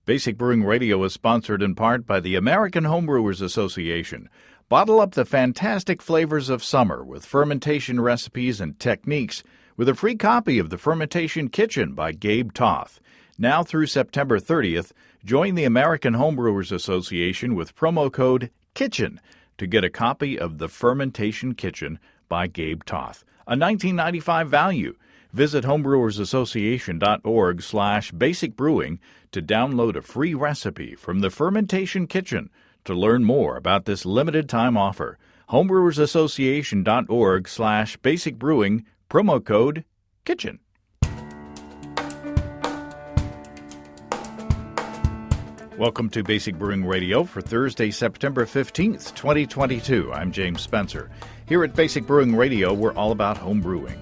Basic Brewing Radio is sponsored in part by the American Homebrewers Association. Bottle up the fantastic flavors of summer with fermentation recipes and techniques with a free copy of The Fermentation Kitchen by Gabe Toth. Now through September 30th, join the American Homebrewers Association with promo code KITCHEN to get a copy of The Fermentation Kitchen by Gabe Toth, a $19.95 value. Visit homebrewersassociation.org/basicbrewing to download a free recipe from the Fermentation Kitchen to learn more about this limited time offer. homebrewersassociation.org/basicbrewing, promo code KITCHEN. Welcome to Basic Brewing Radio for Thursday, September 15th, 2022. I'm James Spencer. Here at Basic Brewing Radio, we're all about home brewing.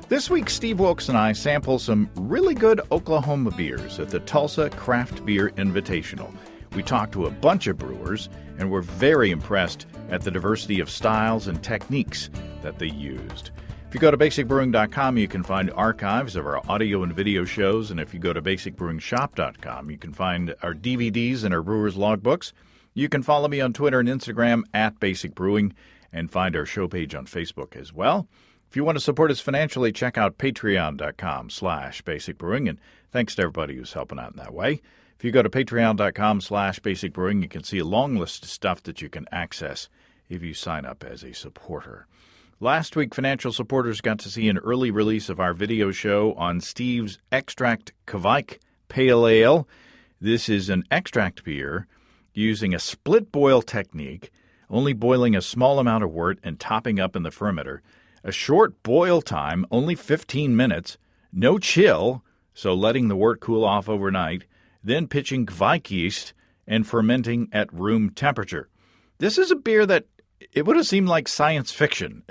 This week, Steve Wilkes and I sample some really good Oklahoma beers at the Tulsa Craft Beer Invitational. We talked to a bunch of brewers, and we're very impressed at the diversity of styles and techniques that they used. If you go to basicbrewing.com, you can find archives of our audio and video shows, and if you go to basicbrewingshop.com, you can find our DVDs and our brewers' logbooks. You can follow me on Twitter and Instagram at Basic Brewing, and find our show page on Facebook as well. If you want to support us financially, check out patreon.com/basicbrewing, and thanks to everybody who's helping out in that way. If you go to patreon.com/basicbrewing, you can see a long list of stuff that you can access if you sign up as a supporter. Last week, financial supporters got to see an early release of our video show on Steve's Extract Kvike Pale Ale. This is an extract beer using a split boil technique, only boiling a small amount of wort and topping up in the fermenter. A short boil time, only 15 minutes, no chill, so letting the wort cool off overnight, then pitching Kvike yeast and fermenting at room temperature. This is a beer that it would have seemed like science fiction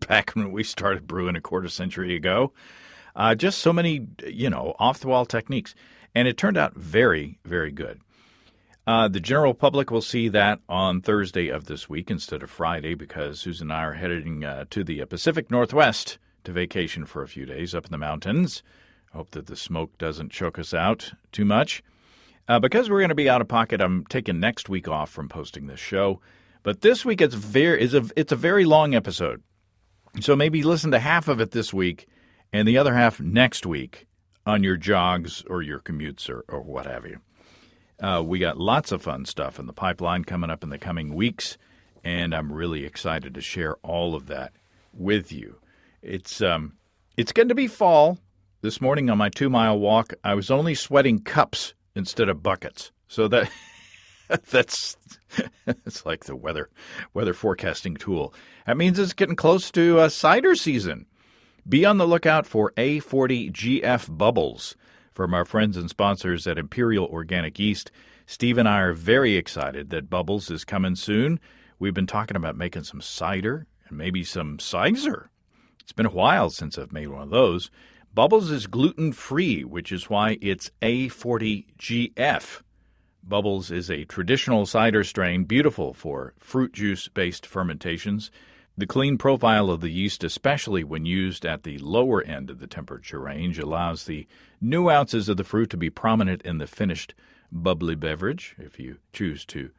back when we started brewing a quarter century ago. Just so many, off-the-wall techniques. And it turned out very, very good. The general public will see that on Thursday of this week instead of Friday because Susan and I are heading to the Pacific Northwest to vacation for a few days up in the mountains. Hope that the smoke doesn't choke us out too much. Because we're going to be out of pocket, I'm taking next week off from posting this show. But this week it's a very long episode. So maybe listen to half of it this week and the other half next week on your jogs or your commutes or what have you. We got lots of fun stuff in the pipeline coming up in the coming weeks, and I'm really excited to share all of that with you. It's going to be fall. This morning on my 2-mile walk, I was only sweating cups instead of buckets. So that's it's like the weather forecasting tool. That means it's getting close to cider season. Be on the lookout for A40GF bubbles. From our friends and sponsors at Imperial Organic Yeast, Steve and I are very excited that Bubbles is coming soon. We've been talking about making some cider and maybe some cider. It's been a while since I've made one of those. Bubbles is gluten-free, which is why it's A40GF. Bubbles is a traditional cider strain, beautiful for fruit juice-based fermentations. The clean profile of the yeast, especially when used at the lower end of the temperature range, allows the nuances of the fruit to be prominent in the finished bubbly beverage, if you choose to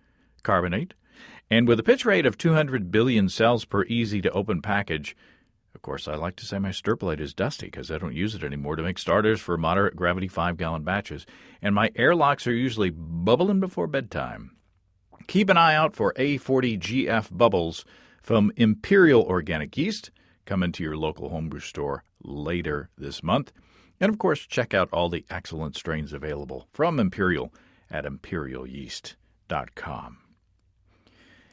carbonate. And with a pitch rate of 200 billion cells per easy-to-open package, of course, I like to say my stir plate is dusty because I don't use it anymore to make starters for moderate gravity 5-gallon batches, and my airlocks are usually bubbling before bedtime. Keep an eye out for A40GF bubbles from Imperial Organic Yeast, coming to your local homebrew store later this month. And, of course, check out all the excellent strains available from Imperial at imperialyeast.com.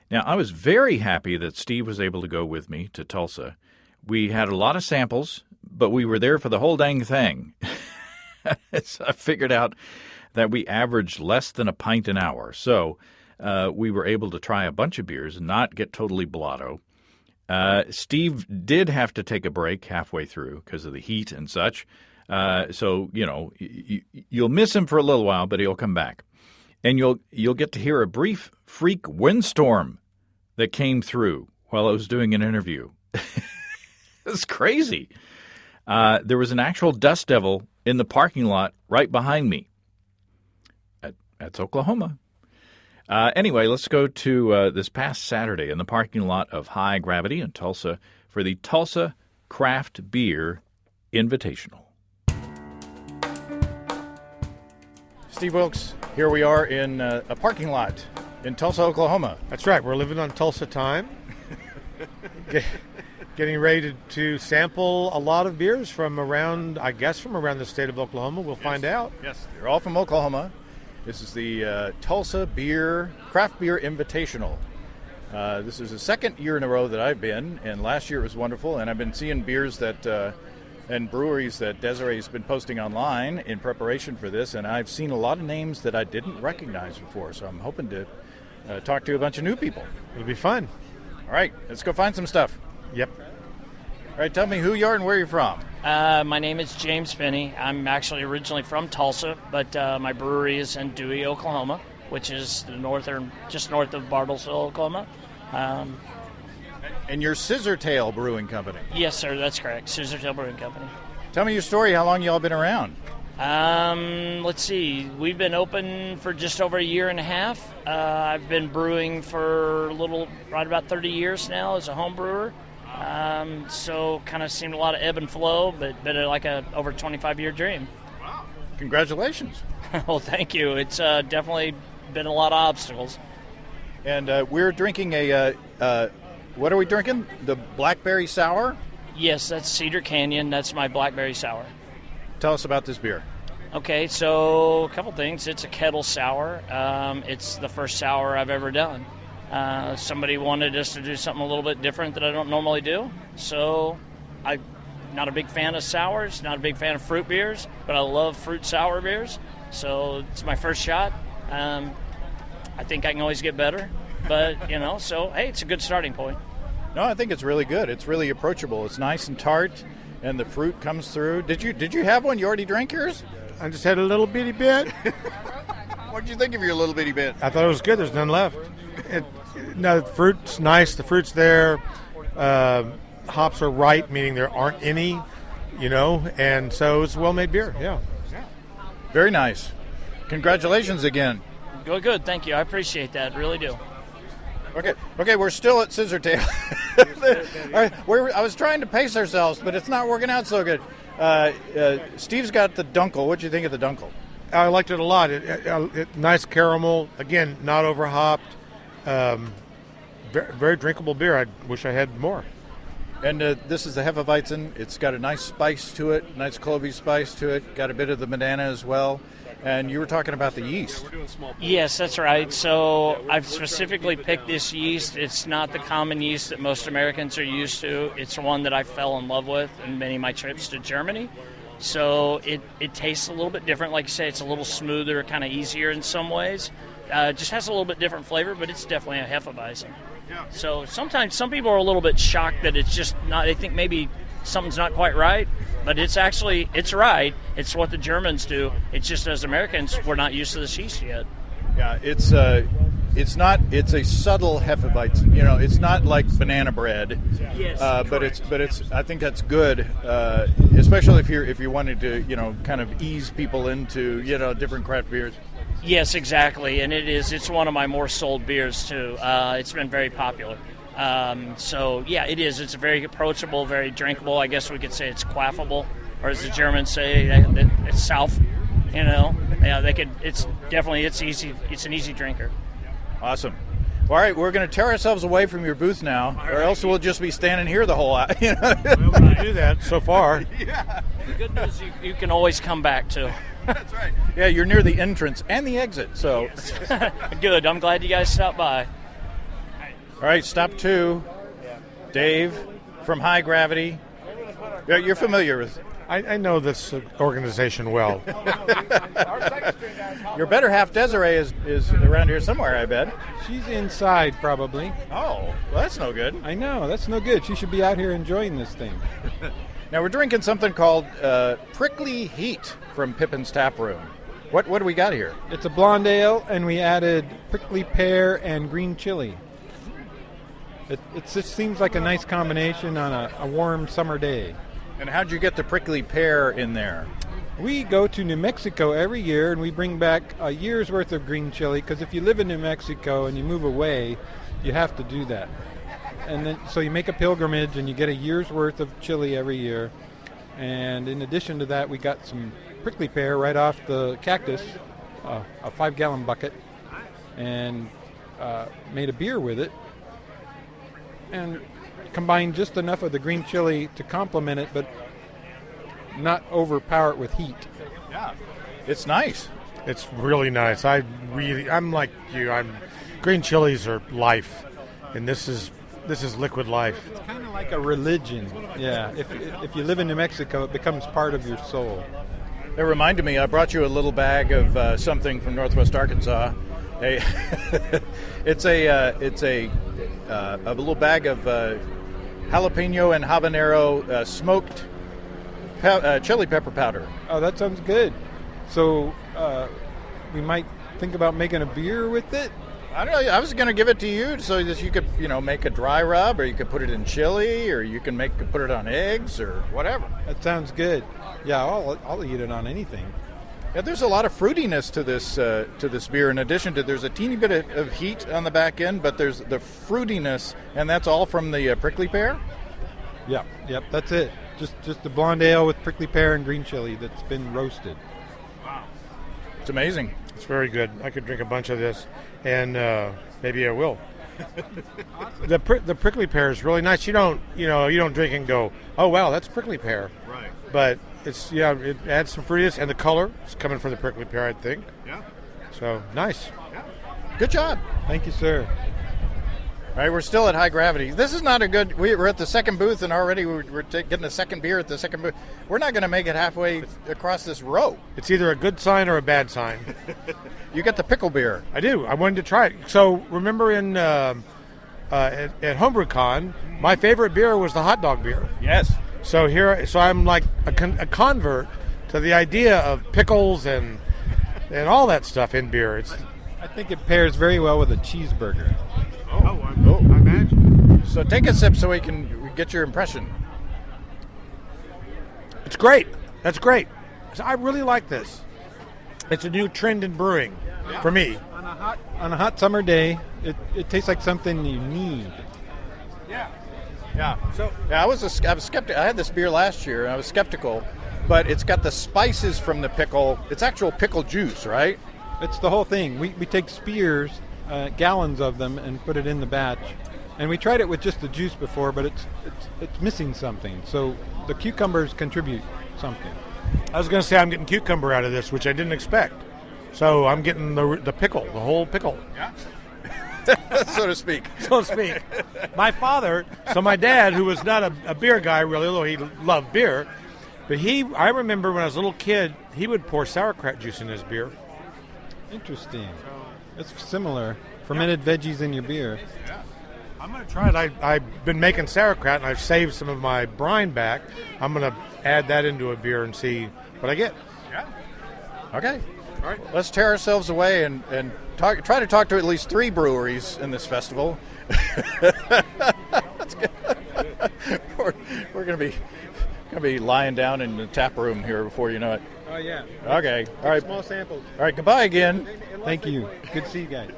Now, I was very happy that Steve was able to go with me to Tulsa. We had a lot of samples, but we were there for the whole dang thing. So I figured out that we averaged less than a pint an hour. So we were able to try a bunch of beers and not get totally blotto. Steve did have to take a break halfway through because of the heat and such. So, you'll miss him for a little while, but he'll come back. And you'll get to hear a brief freak windstorm that came through while I was doing an interview. It's crazy. There was an actual dust devil in the parking lot right behind me. That's Oklahoma. Anyway, let's go to this past Saturday in the parking lot of High Gravity in Tulsa for the Tulsa Craft Beer Invitational. Steve Wilkes, here we are in a parking lot in Tulsa, Oklahoma. That's right. We're living on Tulsa time. Getting ready to sample a lot of beers from around the state of Oklahoma. We'll find out. Yes, they're all from Oklahoma. This is the Tulsa Craft Beer Invitational. This is the second year in a row that I've been, and last year it was wonderful. And I've been seeing beers and breweries that Desiree's been posting online in preparation for this, and I've seen a lot of names that I didn't recognize before. So I'm hoping to talk to a bunch of new people. It'll be fun. All right, let's go find some stuff. Yep. All right, tell me who you are and where you're from. My name is James Finney. I'm actually originally from Tulsa, but my brewery is in Dewey, Oklahoma, which is just north of Bartlesville, Oklahoma. And you're Scissortail Brewing Company. Yes, sir, that's correct. Scissortail Brewing Company. Tell me your story. How long y'all been around? Let's see. We've been open for just over a year and a half. I've been brewing for right about 30 years now as a home brewer. So kind of seemed a lot of ebb and flow, but been like a over 25-year dream. Wow. Congratulations. Well, thank you. It's definitely been a lot of obstacles. And we're drinking what are we drinking? The Blackberry Sour? Yes, that's Cedar Canyon. That's my Blackberry Sour. Tell us about this beer. Okay, so a couple things. It's a kettle sour. It's the first sour I've ever done. Somebody wanted us to do something a little bit different that I don't normally do. So I'm not a big fan of sours, not a big fan of fruit beers, but I love fruit sour beers. So it's my first shot. I think I can always get better. But, so, hey, it's a good starting point. No, I think it's really good. It's really approachable. It's nice and tart, and the fruit comes through. Did you have one? You already drank yours? I just had a little bitty bit. What did you think of your little bitty bit? I thought it was good. There's none left. The fruit's nice. The fruit's there. Hops are right, meaning there aren't any, and so it's a well-made beer. Yeah. Very nice. Congratulations again. Good. Thank you. I appreciate that. Really do. Okay, we're still at Scissortail. All right, I was trying to pace ourselves, but it's not working out so good. Steve's got the Dunkel. What do you think of the Dunkel? I liked it a lot. Nice caramel. Again, not overhopped. Very, very drinkable beer. I wish I had more. And this is the Hefeweizen. It's got a nice spice to it, nice clovey spice to it. Got a bit of the banana as well. And you were talking about the yeast. Yes, that's right. So I've specifically picked this yeast. It's not the common yeast that most Americans are used to. It's one that I fell in love with in many of my trips to Germany. So it tastes a little bit different. Like you say, it's a little smoother, kind of easier in some ways. Just has a little bit different flavor, but it's definitely a Hefeweizen. Yeah. So sometimes some people are a little bit shocked that it's just not, they think maybe something's not quite right, but it's right. It's what the Germans do. It's just as Americans, we're not used to this yeast yet. Yeah, it's a subtle Hefeweizen. It's not like banana bread. Yes, but it's I think that's good, especially if you wanted to kind of ease people into different craft beers. Yes, exactly, and it's one of my more sold beers too. It's been very popular. So yeah, it is. It's very approachable, very drinkable. I guess we could say it's quaffable, or as the Germans say, it's South. Yeah, they could. It's easy. It's an easy drinker. Awesome. All right, we're going to tear ourselves away from your booth now, or else we'll just be standing here the whole hour. Well, we do that so far. Yeah. The good news is you can always come back too. That's right. Yeah, you're near the entrance and the exit, so. Yes. Good. I'm glad you guys stopped by. All right, stop 2. Dave from High Gravity. You're familiar with. I know this organization well. Your better half, Desiree, is around here somewhere, I bet. She's inside, probably. Oh, well, that's no good. I know, that's no good. She should be out here enjoying this thing. Now, we're drinking something called Prickly Heat from Pippin's Tap Room. What do we got here? It's a blonde ale, and we added prickly pear and green chili. It just seems like a nice combination on a warm summer day. And how'd you get the prickly pear in there? We go to New Mexico every year, and we bring back a year's worth of green chili, because if you live in New Mexico and you move away, you have to do that. And then, so you make a pilgrimage, and you get a year's worth of chili every year. And in addition to that, we got some prickly pear right off the cactus, a 5-gallon bucket, and made a beer with it, and combined just enough of the green chili to complement it, but not overpower it with heat. Yeah, it's nice. It's really nice. I'm like you. Green chilies are life, and this is liquid life. It's kind of like a religion. Yeah, if you live in New Mexico, it becomes part of your soul. It reminded me, I brought you a little bag of something from Northwest Arkansas. It's a little bag of jalapeno and habanero smoked chili pepper powder. Oh, that sounds good. So we might think about making a beer with it. I don't know. I was going to give it to you so that you could, make a dry rub, or you could put it in chili, or you can put it on eggs, or whatever. That sounds good. Yeah, I'll eat it on anything. Yeah, there's a lot of fruitiness to this beer. In addition to, there's a teeny bit of heat on the back end, but there's the fruitiness, and that's all from the prickly pear. Yep, that's it. Just the blonde ale with prickly pear and green chili that's been roasted. Wow, it's amazing. It's very good. I could drink a bunch of this, and maybe I will. Awesome. The prickly pear is really nice. You don't drink and go, oh wow, that's prickly pear. Right. But it adds some fruitiness, and the color is coming from the prickly pear, I think. Yeah. So nice. Yeah. Good job. Thank you, sir. All right, we're still at High Gravity. This is not a good. We're at the second booth, and already we're getting a second beer at the second booth. We're not going to make it halfway across this row. It's either a good sign or a bad sign. You get the pickle beer. I do. I wanted to try it. So remember at HomebrewCon, my favorite beer was the hot dog beer. Yes. So I'm like a convert to the idea of pickles and all that stuff in beer. I think it pairs very well with a cheeseburger. I imagine. So take a sip so we can get your impression. It's great. That's great. So I really like this. It's a new trend in brewing for me. On a hot summer day, it tastes like something you need. Yeah. So I was skeptical. I had this beer last year, and I was skeptical, but it's got the spices from the pickle. It's actual pickle juice, right? It's the whole thing. We take spears, gallons of them, and put it in the batch. And we tried it with just the juice before, but it's missing something. So the cucumbers contribute something. I was going to say I'm getting cucumber out of this, which I didn't expect. So I'm getting the pickle, the whole pickle. Yeah. So to speak. My dad, who was not a beer guy really, although he loved beer, but I remember when I was a little kid, he would pour sauerkraut juice in his beer. Interesting. It's similar. Fermented veggies in your beer. Yeah. I'm going to try it. I've been making sauerkraut, and I've saved some of my brine back. I'm going to add that into a beer and see what I get. Yeah. Okay. All right. Let's tear ourselves away and try to talk to at least 3 breweries in this festival. That's good. We're going to be lying down in the tap room here before you know it. Oh, yeah. Okay. All right. Small samples. All right. Goodbye again. Thank you. Good to see you guys.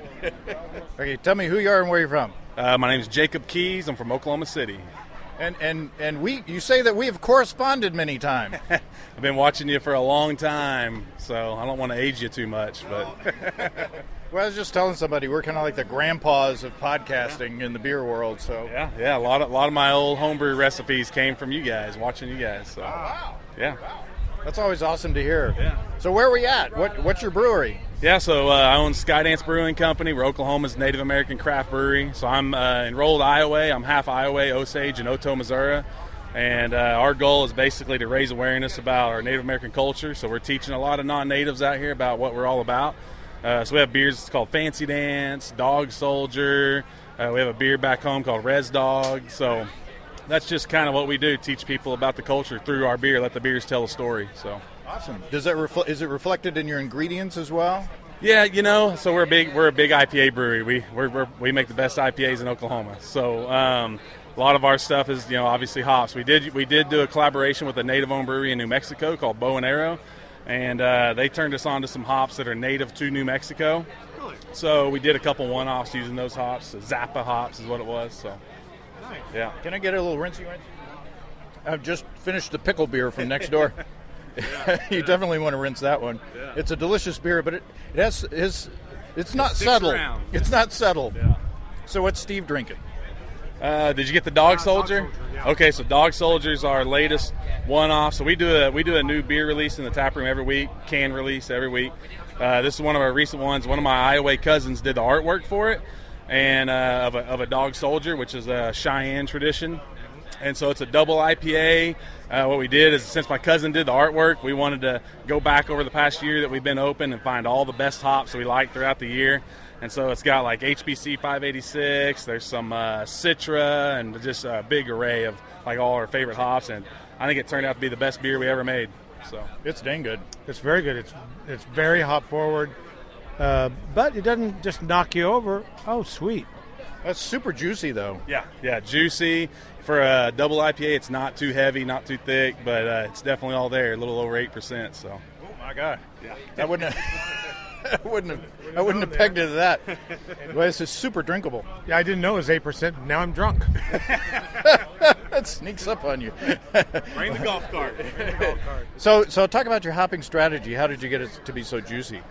Okay. Tell me who you are and where you're from. My name is Jacob Keys. I'm from Oklahoma City. And you say that we have corresponded many times. I've been watching you for a long time, so I don't want to age you too much. But well, I was just telling somebody we're kind of like the grandpas of podcasting in the beer world. So yeah, a lot of my old homebrew recipes came from you guys, watching you guys. So wow. Yeah. Wow. That's always awesome to hear. Yeah. So where are we at? What's your brewery? Yeah, so I own Skydance Brewing Company. We're Oklahoma's Native American craft brewery. So I'm enrolled Iowa. I'm half Iowa, Osage, and Otoe, Missouri. And our goal is basically to raise awareness about our Native American culture. So we're teaching a lot of non-natives out here about what we're all about. So we have beers called Fancy Dance, Dog Soldier. We have a beer back home called Res Dog. So that's just kind of what we do, teach people about the culture through our beer, let the beers tell a story. So awesome. Does that is it reflected in your ingredients as well? Yeah, so we're a big IPA brewery. We make the best IPAs in Oklahoma. So a lot of our stuff is obviously hops. We did do a collaboration with a native-owned brewery in New Mexico called Bow and Arrow. and they turned us on to some hops that are native to New Mexico. Really? So we did a couple one-offs using those hops. Zappa hops is what it was. So, Nice. yeah. Can I get a little rinsey rinse? I've just finished the pickle beer from next door. You definitely want to rinse that one. Yeah. It's a delicious beer, but it has it's not sticks settled. around. It's not settled. Yeah. So what's Steve drinking? Did you get the Dog Soldier? Dog Soldier, yeah. Okay, so Dog Soldier is our latest one-off. So we do a new beer release in the tap room every week, can release every week. This is one of our recent ones. One of my Iowa cousins did the artwork for it, and of a Dog Soldier, which is a Cheyenne tradition. And so it's a double IPA. What we did is, since my cousin did the artwork, we wanted to go back over the past year that we've been open and find all the best hops that we like throughout the year. And so it's got like HBC 586, there's some Citra, and just a big array of like all our favorite hops. And I think it turned out to be the best beer we ever made. So It's dang good. It's very good. It's very hop forward, but it doesn't just knock you over. Oh, sweet. That's super juicy, though. yeah, juicy. For a double IPA, it's not too heavy, not too thick, but it's definitely all there, a little over 8%. So. Oh my God! Yeah. I wouldn't have, I wouldn't have pegged it to that. Well, this is super drinkable. Yeah, I didn't know it was 8%. Now I'm drunk. That sneaks up on you. Bring the golf cart. So talk about your hopping strategy. How did you get it to be so juicy?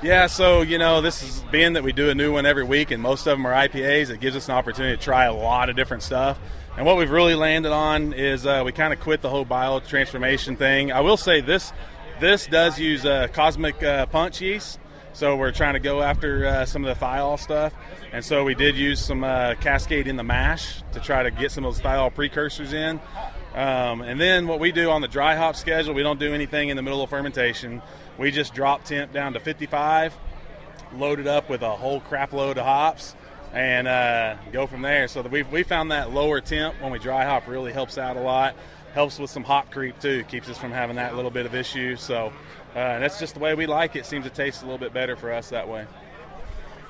Yeah, so, this is being that we do a new one every week, and most of them are IPAs. It gives us an opportunity to try a lot of different stuff. And what we've really landed on is we kind of quit the whole biotransformation thing. I will say this does use Cosmic Punch yeast, so we're trying to go after some of the thiol stuff. And so we did use some Cascade in the mash to try to get some of those thiol precursors in. And then what we do on the dry hop schedule, we don't do anything in the middle of fermentation. We just drop temp down to 55, load it up with a whole crap load of hops, and go from there. So that we found that lower temp when we dry hop really helps out a lot. Helps with some hop creep too. Keeps us from having that little bit of issue. So that's just the way we like it. Seems to taste a little bit better for us that way.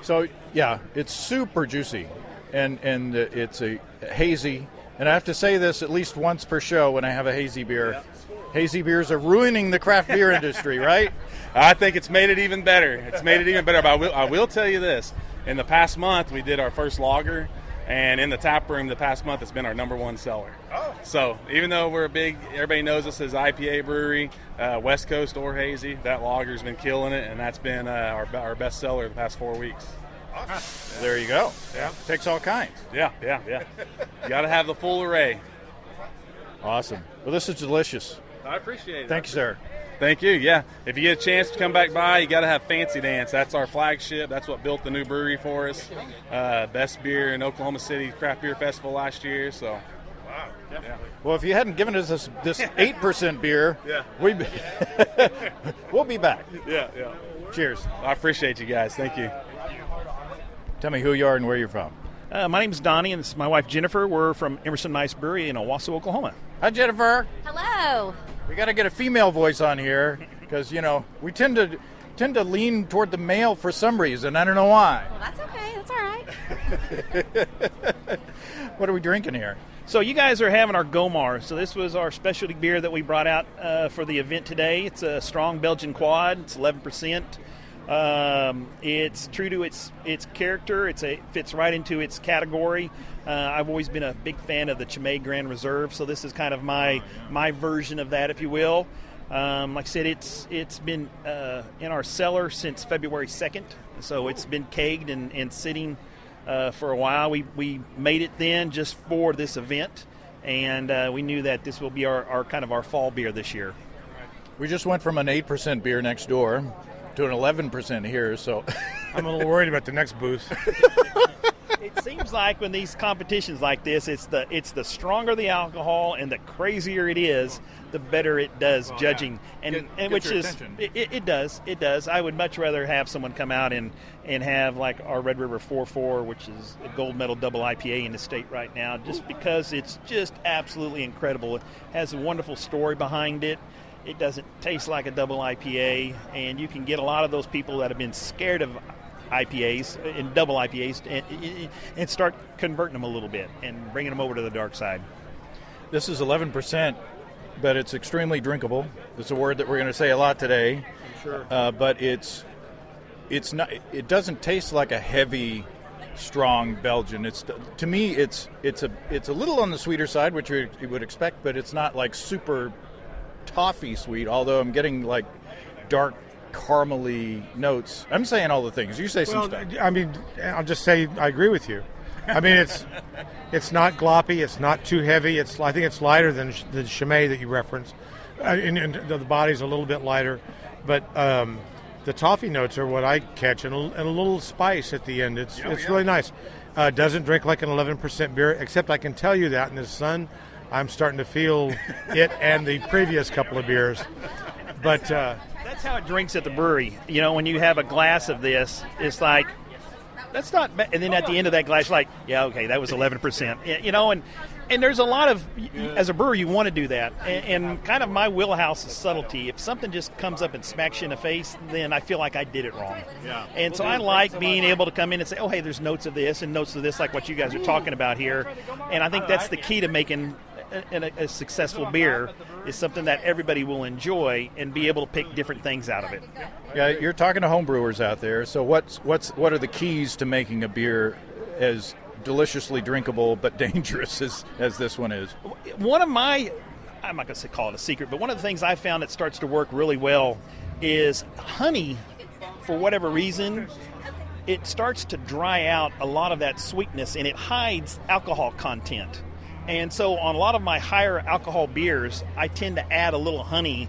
So yeah, it's super juicy, and it's a hazy. And I have to say this at least once per show when I have a hazy beer. Yep. Hazy beers are ruining the craft beer industry, right? I think it's made it even better. It's made it even better. But I will tell you this. In the past month, we did our first lager, and in the tap room the past month, it's been our number one seller. Oh. So even though we're a big, everybody knows us as IPA brewery, West Coast or hazy, that lager's been killing it, and that's been our best seller the past 4 weeks. Awesome. There you go. Yeah. Takes all kinds. Yeah. You got to have the full array. Awesome. Well, this is delicious. I appreciate it. Thank you, sir. Thank you. Yeah, if you get a chance to come back by, you got to have Fancy Dance. That's our flagship. That's what built the new brewery for us. Best beer in Oklahoma City Craft Beer Festival last year. So, Wow, definitely. Well, if you hadn't given us this 8% beer, Yeah. we'll be back. yeah. Cheers. I appreciate you guys. Thank you. Tell me who you are and where you're from. My name's Donnie, and this is my wife Jennifer. We're from Emerson Nice Brewery in Owasso, Oklahoma. Hi, Jennifer. Hello. We got to get a female voice on here because we tend to lean toward the male for some reason. I don't know why. Well, that's okay. That's all right. What are we drinking here? So you guys are having our Gomar. So this was our specialty beer that we brought out for the event today. It's a strong Belgian quad. It's 11%. It's true to its character. It fits right into its category. I've always been a big fan of the Chimay Grand Reserve, so this is kind of my version of that, if you will. Like I said, it's been in our cellar since February 2nd, so it's been kegged and sitting for a while. We made it then just for this event, and we knew that this will be our kind of our fall beer this year. We just went from an 8% beer next door to an 11% here, so I'm a little worried about the next booth. It seems like when these competitions like this, it's the stronger the alcohol and the crazier it is, the better it does judging. And which your is attention. it does. I would much rather have someone come out and have like our Red River 4.4, which is a gold medal double IPA in the state right now, just because it's just absolutely incredible. It has a wonderful story behind it. It doesn't taste like a double IPA, and you can get a lot of those people that have been scared of IPAs and double IPAs and start converting them a little bit and bringing them over to the dark side. this is 11%. but it's extremely drinkable. It's a word that we're going to say a lot today. Sure. But it's not. It doesn't taste like a heavy, strong Belgian. To me, it's a little on the sweeter side, which you would expect, but it's not like super toffee sweet. Although I'm getting like dark caramely notes. I'm saying all the things. You say some stuff. I mean, I'll just say I agree with you. I mean, it's not gloppy. It's not too heavy. I think it's lighter than the Chimay that you referenced. And the body's a little bit lighter, but the toffee notes are what I catch, and a little spice at the end. It's really nice. Doesn't drink like an 11% beer, except I can tell you that in the sun, I'm starting to feel it and the previous couple of beers. But that's how it drinks at the brewery. You know, when you have a glass of this, it's like, that's not bad. And then at the end of that glass, like, yeah, okay, that was 11%. You know, and there's a lot of, as a brewer, you want to do that. And kind of my wheelhouse is subtlety. If something just comes up and smacks you in the face, then I feel like I did it wrong. Yeah. And so I like being able to come in and say, oh, hey, there's notes of this and notes of this, like what you guys are talking about here. And I think that's the key to making a successful beer, is something that everybody will enjoy and be able to pick different things out of it. Yeah, you're talking to home brewers out there. So what are the keys to making a beer as deliciously drinkable but dangerous as this one is? One of my, I'm not going to call it a secret, but one of the things I found that starts to work really well is honey. For whatever reason, it starts to dry out a lot of that sweetness, and it hides alcohol content. And so on a lot of my higher alcohol beers, I tend to add a little honey.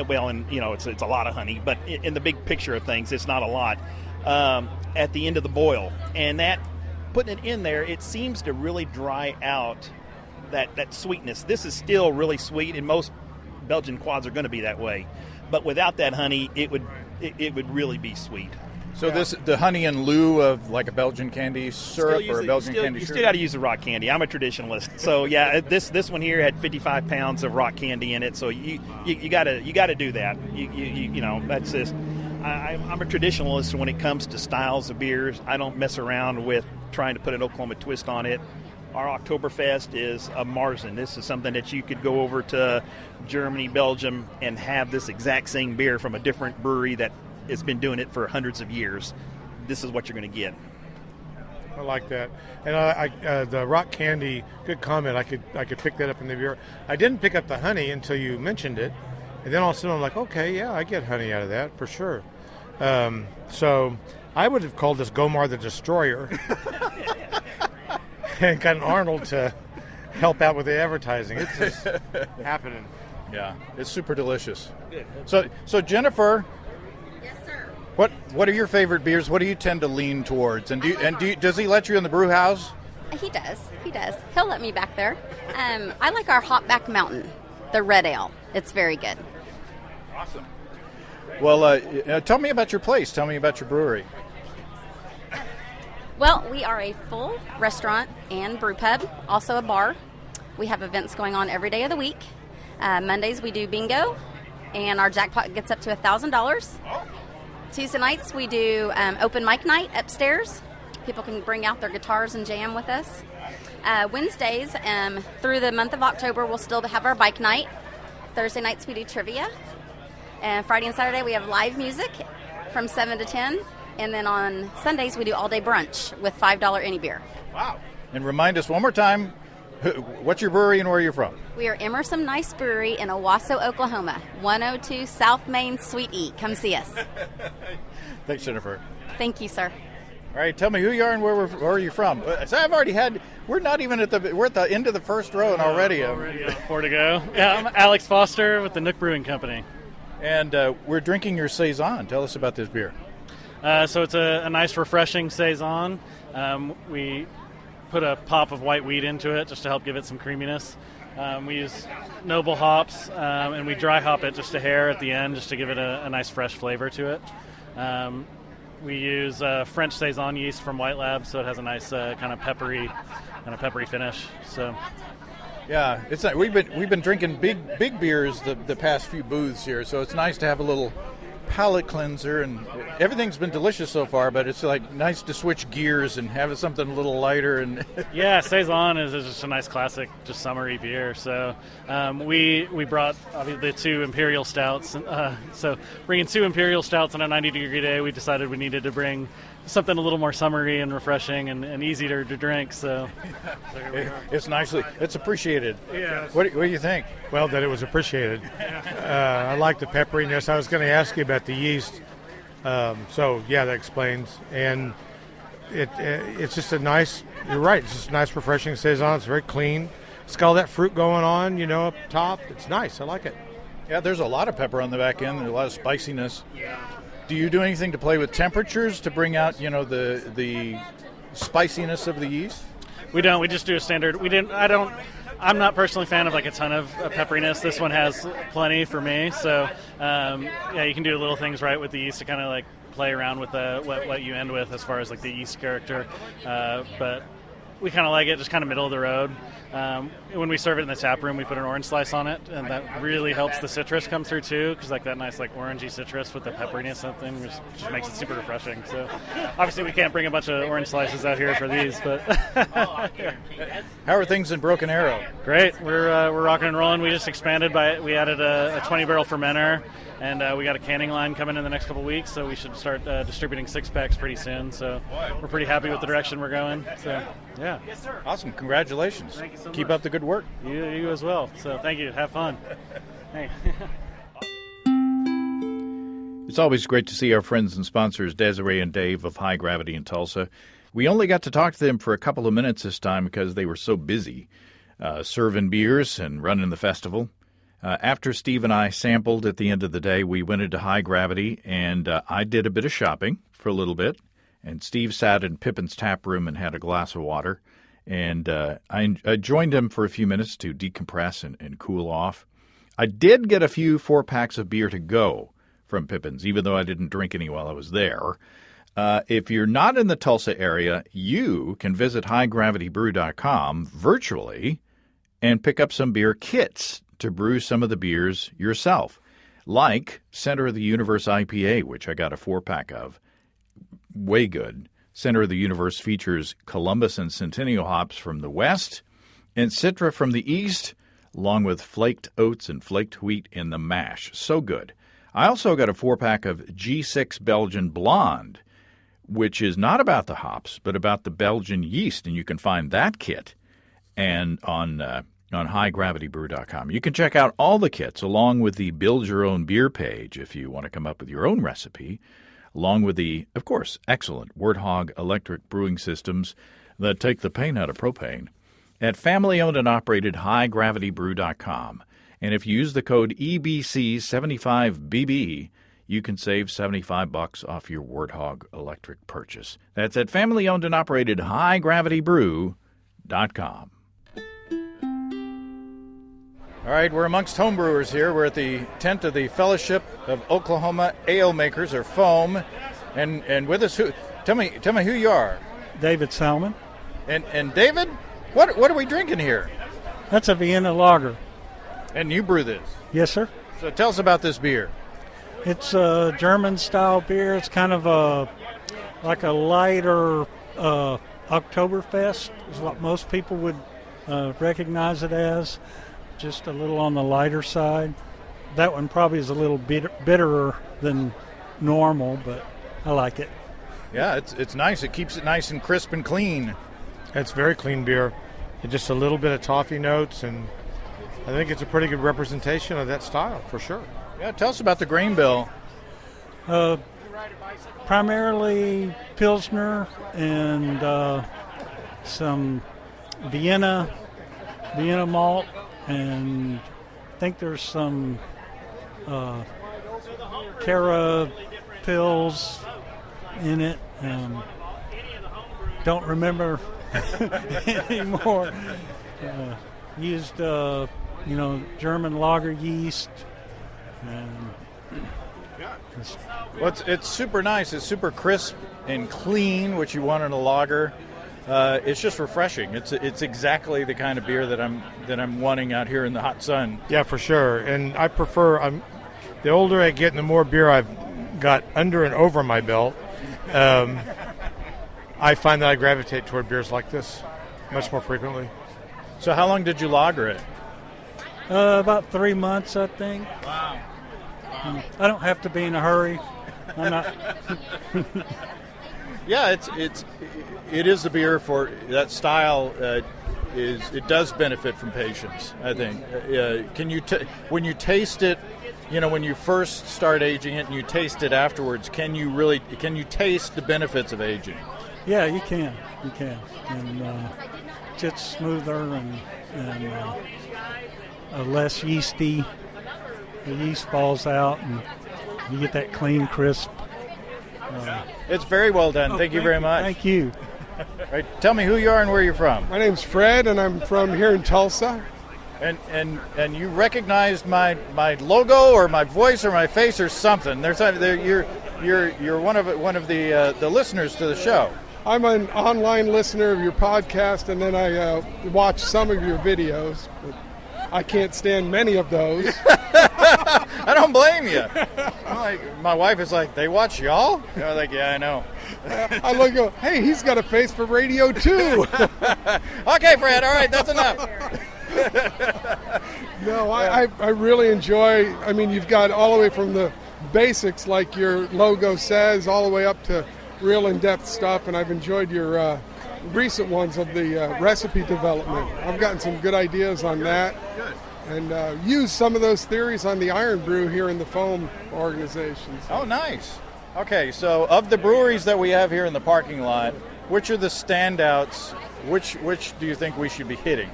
Well, and you know, it's a lot of honey, but in the big picture of things, it's not a lot, at the end of the boil. And that, putting it in there, it seems to really dry out that sweetness. This is still really sweet, and most Belgian quads are going to be that way. But without that honey, it would really be sweet. So the honey in lieu of like a Belgian candy syrup or a Belgian candy syrup? You still got to use the rock candy. I'm a traditionalist. So yeah, this one here had 55 pounds of rock candy in it. So you got to do that. You know, that's just, I'm a traditionalist when it comes to styles of beers. I don't mess around with trying to put an Oklahoma twist on it. Our Oktoberfest is a Marzen. This is something that you could go over to Germany, Belgium, and have this exact same beer from a different brewery that has been doing it for hundreds of years. This is what you're going to get. I like that. And the rock candy, good comment. I could pick that up in the beer. I didn't pick up the honey until you mentioned it, and then all of a sudden I'm like, okay, yeah, I get honey out of that for sure. So I would have called this Gomar the Destroyer, and gotten Arnold to help out with the advertising. It's just happening. Yeah, it's super delicious. So Jennifer. Yes, sir. What are your favorite beers? What do you tend to lean towards? And does he let you in the brew house? He does. He'll let me back there. I like our Hopback Mountain, the red ale. It's very good. Awesome. Well, tell me about your place. Tell me about your brewery. Well, we are a full restaurant and brew pub, also a bar. We have events going on every day of the week. Mondays we do bingo, and our jackpot gets up to $1,000. Tuesday nights we do open mic night upstairs. People can bring out their guitars and jam with us. Wednesdays through the month of October we'll still have our bike night. Thursday nights we do trivia. And Friday and Saturday we have live music from 7 to 10. And then on Sundays we do all day brunch with $5 any beer. Wow. And remind us one more time, what's your brewery and where you're from? We are Emerson Nice Brewery in Owasso, Oklahoma. 102 South Main Suite E. Come see us. Thanks, Jennifer. Thank you, sir. All right, tell me who you are and where you're from. So I've already we're not even we're at the end of the first row and already. Four to go. Yeah, I'm Alex Foster with the Nook Brewing Company. And we're drinking your Saison. Tell us about this beer. So it's a nice, refreshing Saison. We put a pop of white wheat into it just to help give it some creaminess. We use noble hops, and we dry hop it just a hair at the end just to give it a nice, fresh flavor to it. We use French Saison yeast from White Lab, so it has a nice kind of peppery finish. So. Yeah, it's we've been drinking big beers the past few booths here, so it's nice to have a little palate cleanser, and everything's been delicious so far, but it's like nice to switch gears and have something a little lighter. And Yeah, Saison is just a nice classic, just summery beer. So we brought obviously the 2 Imperial Stouts. So bringing 2 Imperial Stouts on a 90-degree day, we decided we needed to bring something a little more summery and refreshing and easier to drink. So here we are. It's appreciated. Yeah. What do you think? Well, that it was appreciated. I like the pepperiness. I was going to ask you about the yeast. So, yeah, that explains. And it's just a nice, you're right, it's just a nice, refreshing Saison. It's very clean. It's got all that fruit going on, up top. It's nice. I like it. Yeah, there's a lot of pepper on the back end. There's a lot of spiciness. Yeah. Do you do anything to play with temperatures to bring out, the spiciness of the yeast? We don't. We just do a standard. I'm not personally a fan of like a ton of pepperiness. This one has plenty for me. So, you can do little things right with the yeast to kind of like play around with what you end with as far as like the yeast character. But we kind of like it, just kind of middle of the road. When we serve it in the tap room, we put an orange slice on it, and that really helps the citrus come through too, because like that nice like orangey citrus with the pepperiness something just makes it super refreshing. So obviously we can't bring a bunch of orange slices out here for these, but How are things in Broken Arrow? Great. We're rocking and rolling. We just expanded we added a 20-barrel fermenter, and we got a canning line coming in the next couple weeks, so we should start distributing 6-packs pretty soon. So we're pretty happy with the direction we're going. So yeah. Awesome. Congratulations. Thank you so Keep much. up the good work. You as well. So thank you. Have fun. Hey. It's always great to see our friends and sponsors, Desiree and Dave of High Gravity in Tulsa. We only got to talk to them for a couple of minutes this time because they were so busy serving beers and running the festival. After Steve and I sampled at the end of the day, we went into High Gravity, and I did a bit of shopping for a little bit. And Steve sat in Pippin's tap room and had a glass of water. And I joined him for a few minutes to decompress and cool off. I did get a few 4-packs of beer to go from Pippin's, even though I didn't drink any while I was there. If you're not in the Tulsa area, you can visit highgravitybrew.com virtually and pick up some beer kits to brew some of the beers yourself, like Center of the Universe IPA, which I got a 4-pack of. Way good. Center of the Universe features Columbus and Centennial hops from the west and Citra from the east, along with flaked oats and flaked wheat in the mash. So good. I also got a 4-pack of G6 Belgian Blonde, which is not about the hops, but about the Belgian yeast, and you can find that kit and on highgravitybrew.com. You can check out all the kits along with the Build Your Own Beer page if you want to come up with your own recipe, along with the, of course, excellent Warthog electric brewing systems that take the pain out of propane at family-owned and operated highgravitybrew.com. And if you use the code EBC75BB, you can save $75 off your Warthog electric purchase. That's at family-owned and operated highgravitybrew.com. All right, we're amongst homebrewers here. We're at the tent of the Fellowship of Oklahoma Ale Makers, or FOAM, and with us, tell me who you are. David Salmon. And David, what are we drinking here? That's a Vienna lager. And you brew this? Yes, sir. So tell us about this beer. It's a German-style beer. It's kind of like a lighter Oktoberfest is what most people would recognize it as. Just a little on the lighter side. That one probably is a little bitterer than normal, but I like it. Yeah, it's nice. It keeps it nice and crisp and clean. It's very clean beer. It's just a little bit of toffee notes, and I think it's a pretty good representation of that style, for sure. Yeah, tell us about the grain bill. Primarily Pilsner and some Vienna malt, and I think there's some Cara pills in it. Don't remember anymore. Used German lager yeast. Well, it's super nice. It's super crisp and clean, which you want in a lager. It's just refreshing. It's exactly the kind of beer that I'm wanting out here in the hot sun. Yeah, for sure. And I prefer. The older I get, and the more beer I've got under and over my belt, I find that I gravitate toward beers like this much more frequently. So how long did you lager it? About 3 months, I think. Wow. I don't have to be in a hurry. I'm not. Yeah, it is a beer for that style. It does benefit from patience, I think. Can you when you taste it, when you first start aging it and you taste it afterwards, can you taste the benefits of aging? Yeah, you can, and it's just smoother and less yeasty. The yeast falls out, and you get that clean, crisp. It's very well done. Thank you very much. Thank you. Right, tell me who you are and where you're from. My name's Fred, and I'm from here in Tulsa. And you recognized my logo or my voice or my face or something. You're one of the listeners to the show. I'm an online listener of your podcast, and then I watch some of your videos. But I can't stand many of those. I don't blame you. My wife is like, they watch y'all? I'm like, yeah, I know. I look, go, hey, he's got a face for radio too. Okay, Fred. All right, that's enough. No, I really enjoy. I mean, you've got all the way from the basics, like your logo says, all the way up to real in-depth stuff, and I've enjoyed your recent ones of the recipe development. I've gotten some good ideas on that, and used some of those theories on the Iron Brew here in the foam organizations. Oh, nice. Okay, so of the breweries that we have here in the parking lot, which are the standouts? Which do you think we should be hitting?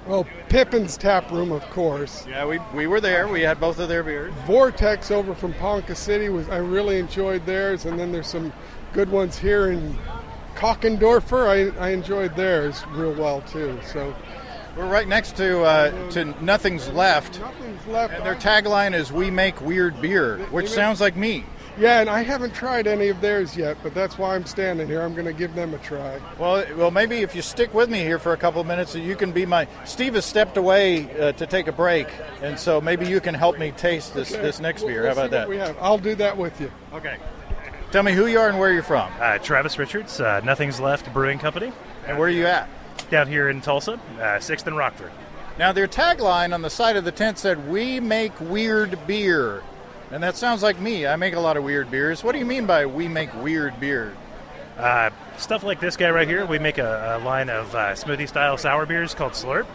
Well, Pippin's Tap Room, of course. Yeah, we were there. We had both of their beers. Vortex over from Ponca City I really enjoyed theirs, and then there's some good ones here in Kockendorfer. I enjoyed theirs real well too. So we're right next to Nothing's Left. Nothing's Left. And their tagline is "We make weird beer," which sounds like me. Yeah, and I haven't tried any of theirs yet, but that's why I'm standing here. I'm going to give them a try. Well, maybe if you stick with me here for a couple of minutes, you can be Steve has stepped away to take a break, and so maybe you can help me taste this next beer. How about that? We have. I'll do that with you. Okay. Tell me who you are and where you're from. Travis Richards, Nothing's Left Brewing Company. And where are you at? Down here in Tulsa, 6th and Rockford. Now, their tagline on the side of the tent said, "We make weird beer." And that sounds like me. I make a lot of weird beers. What do you mean by "we make weird beer"? Stuff like this guy right here. We make a line of smoothie-style sour beers called Slurp.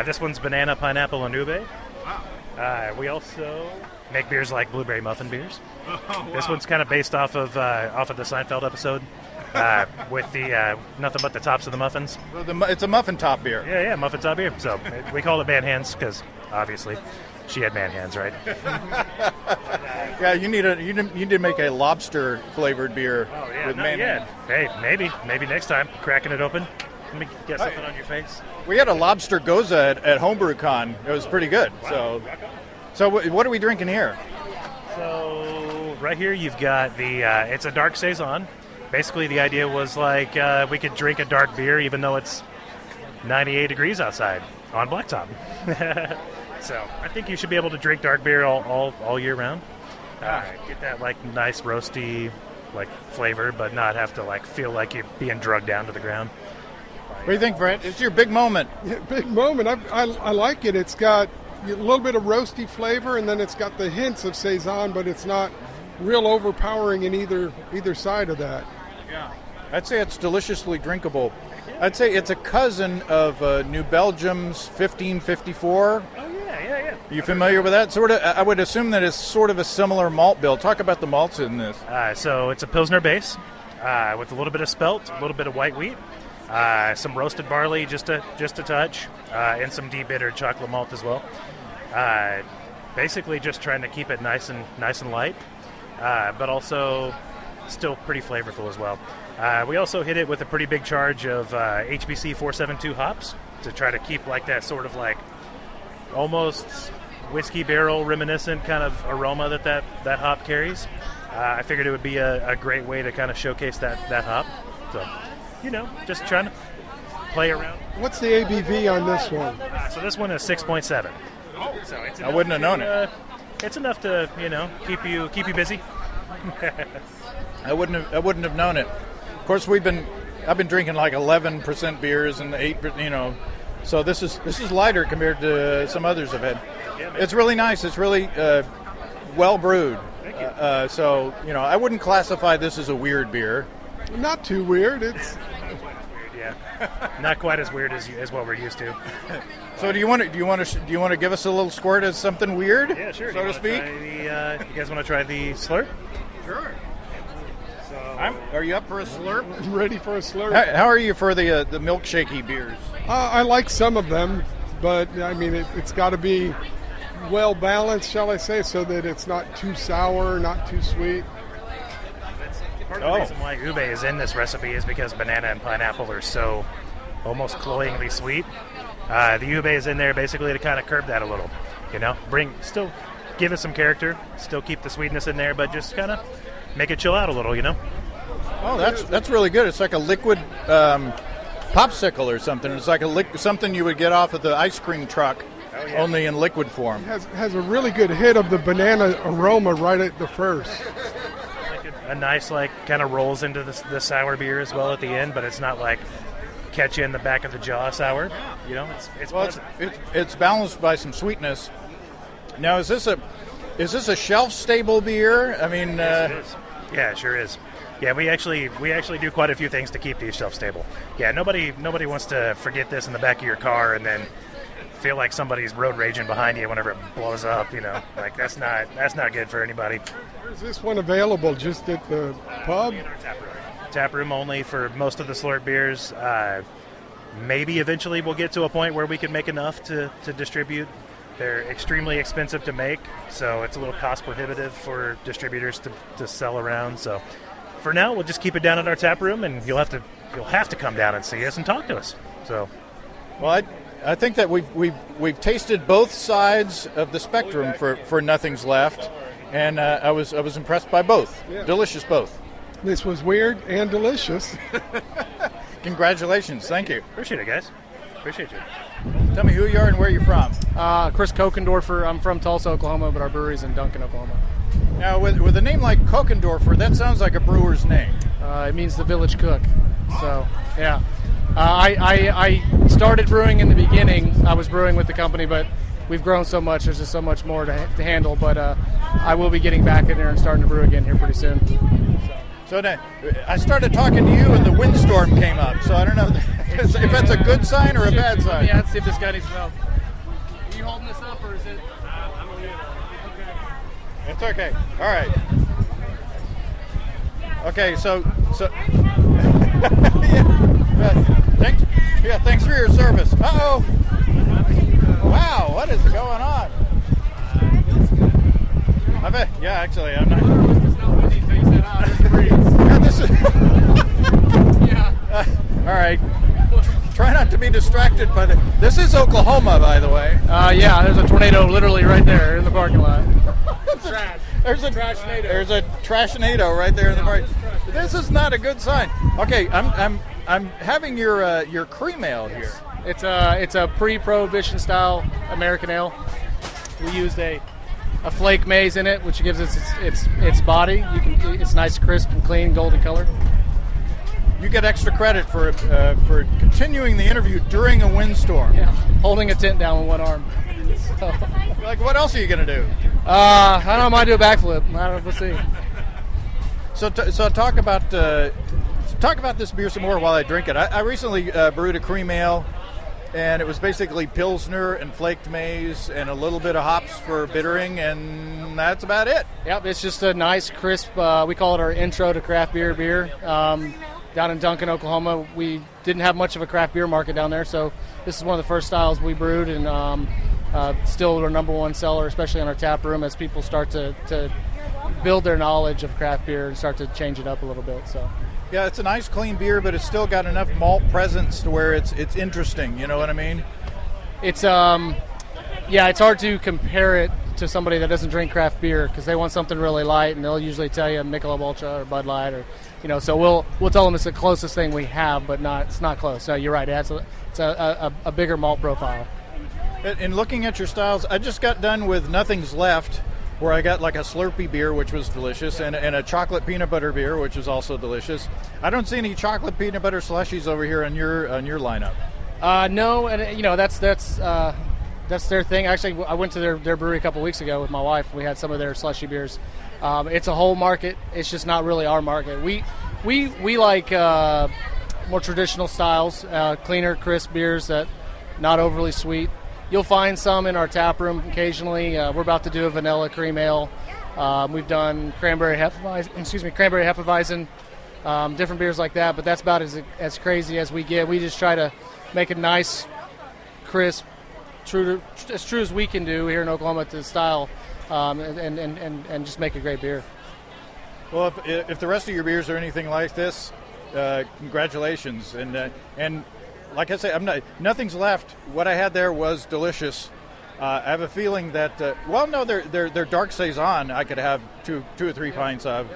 This one's banana, pineapple, and ube. Wow. We also make beers like blueberry muffin beers. Oh, wow. This one's kind of based off of the Seinfeld episode with the nothing but the tops of the muffins. It's a muffin top beer. Yeah, muffin top beer. So we call it man hands because obviously she had man hands, right? Yeah, you need to make a lobster flavored beer with man hands. Hey, maybe next time, cracking it open. Let me get something on your face. We had a lobster goza at HomebrewCon. It was pretty good. Wow. So what are we drinking here? So right here you've got it's a dark saison. Basically the idea was like we could drink a dark beer even though it's 98 degrees outside on blacktop. So I think you should be able to drink dark beer all year round. Get that like nice roasty like flavor, but not have to like feel like you're being drugged down to the ground. What do you think, Brent? It's your big moment. Yeah, big moment. I like it. It's got a little bit of roasty flavor, and then it's got the hints of saison, but it's not real overpowering in either side of that. Yeah, I'd say it's deliciously drinkable. I'd say it's a cousin of New Belgium's 1554. Oh yeah. You familiar with that? Sort of. I would assume that it's sort of a similar malt bill. Talk about the malts in this. So it's a Pilsner base with a little bit of spelt, a little bit of white wheat, some roasted barley, just a touch, and some de-bittered chocolate malt as well. Basically, just trying to keep it nice and light, but also still pretty flavorful as well. We also hit it with a pretty big charge of HBC 472 hops to try to keep like that sort of like almost whiskey barrel reminiscent kind of aroma that hop carries. I figured it would be a great way to kind of showcase that hop. So, just trying to play around. What's the ABV on this one? So this one is 6.7. So I wouldn't have known it. It's enough to keep you busy. I wouldn't have known it. Of course, I've been drinking like 11% beers and 8%, so this is lighter compared to some others I've had. It's really nice. It's really well brewed. So I wouldn't classify this as a weird beer. Not too weird. It's not quite as weird as what we're used to. So do you want to give us a little squirt as something weird? Yeah, sure. So to speak. You guys want to try the slurp? Sure. Are you up for a slurp? I'm ready for a slurp. How are you for the milkshakey beers? I like some of them, but I mean it's got to be well balanced, shall I say, so that it's not too sour, not too sweet. Part of the reason why ube is in this recipe is because banana and pineapple are so almost cloyingly sweet. The ube is in there basically to kind of curb that a little, still give it some character, still keep the sweetness in there, but just kind of make it chill out a little, Oh, that's really good. It's like a liquid popsicle or something. It's like something you would get off of the ice cream truck, only in liquid form. It has a really good hit of the banana aroma right at the first. A nice, kind of rolls into the sour beer as well at the end, but it's not catch you in the back of the jaw sour. It's balanced by some sweetness. Now, is this a shelf stable beer? I mean, yes, it is. Yeah, it sure is. Yeah, we actually do quite a few things to keep these shelf stable. Yeah, nobody wants to forget this in the back of your car and then feel like somebody's road raging behind you whenever it blows up. That's not good for anybody. Where's this one available? Just at the pub? Tap room only for most of the slurp beers. Maybe eventually we'll get to a point where we can make enough to distribute. They're extremely expensive to make, so it's a little cost prohibitive for distributors to sell around. So for now, we'll just keep it down at our tap room, and you'll have to come down and see us and talk to us. So, well, I think that we've tasted both sides of the spectrum for Nothing's Left, and I was impressed by both. Yeah. Delicious both. This was weird and delicious. Congratulations. Thank you. Appreciate it, guys. Appreciate you. Tell me who you are and where you're from. Chris Kokendorfer. I'm from Tulsa, Oklahoma, but our brewery's in Duncan, Oklahoma. Now, with a name like Kokendorfer, that sounds like a brewer's name. It means the village cook. So, yeah. I started brewing in the beginning. I was brewing with the company, but we've grown so much. There's just so much more to handle. But I will be getting back in there and starting to brew again here pretty soon. So now, I started talking to you, and the windstorm came up. So I don't know if that's a good sign or a bad sign. Yeah, let's see if this guy needs some help. Are you holding this up, or is it? I'm holding it up. Okay. It's okay. All right. Okay, so thanks for your service. Uh-oh. Wow, what is going on? I bet. Yeah, actually, I'm not. Yeah, this is. All right. Try not to be distracted by the. This is Oklahoma, by the way. Yeah, there's a tornado literally right there in the parking lot. There's a trashnado right there in the parking. This is not a good sign. Okay, I'm having your cream ale here. It's a pre-prohibition style American ale. We used a flake maize in it, which gives it its body. It's nice, crisp, and clean, golden color. You get extra credit for continuing the interview during a windstorm. Yeah, holding a tent down with one arm. So. Like, what else are you gonna do? I don't know. I might do a backflip. I don't know. We'll see. So talk about this beer some more while I drink it. I recently brewed a cream ale, and it was basically Pilsner and flaked maize and a little bit of hops for bittering, and that's about it. Yep, it's just a nice, crisp, we call it our intro to craft beer. Down in Duncan, Oklahoma, we didn't have much of a craft beer market down there, so this is one of the first styles we brewed, and still our number one seller, especially in our tap room, as people start to build their knowledge of craft beer and start to change it up a little bit. So. Yeah, it's a nice, clean beer, but it's still got enough malt presence to where it's interesting. You know what I mean? It's it's hard to compare it to somebody that doesn't drink craft beer because they want something really light, and they'll usually tell you Michelob Ultra or Bud Light, or So we'll tell them it's the closest thing we have, but it's not close. No, you're right. It's a bigger malt profile. In looking at your styles, I just got done with Nothing's Left, where I got like a Slurpee beer, which was delicious, and a chocolate peanut butter beer, which was also delicious. I don't see any chocolate peanut butter slushies over here on your lineup. No, and that's their thing. Actually, I went to their brewery a couple weeks ago with my wife. We had some of their slushy beers. It's a whole market. It's just not really our market. We like more traditional styles, cleaner, crisp beers that not overly sweet. You'll find some in our tap room occasionally. We're about to do a vanilla cream ale. We've done cranberry Hefeweizen, different beers like that. But that's about as crazy as we get. We just try to make a nice, crisp, as true as we can do here in Oklahoma to the style, and just make a great beer. Well, if the rest of your beers are anything like this, congratulations. And like I say, nothing's left. What I had there was delicious. I have a feeling that they're dark saison. I could have two or three pints of.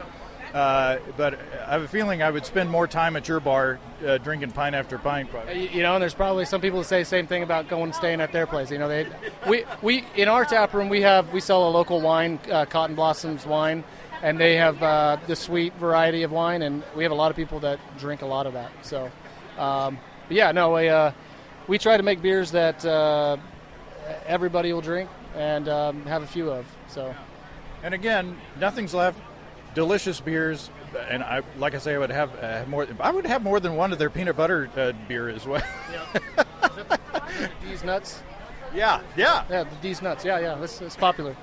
But I have a feeling I would spend more time at your bar drinking pint after pint. And there's probably some people who say the same thing about staying at their place. We in our tap room we sell a local wine, Cotton Blossoms wine, and they have the sweet variety of wine, and we have a lot of people that drink a lot of that. So, we try to make beers that everybody will drink and have a few of. So, and again, nothing's left. Delicious beers, and I would have more. I would have more than one of their peanut butter beer as well. Yeah. Is that the D's Nuts? Yeah, the D's Nuts. Yeah, it's popular.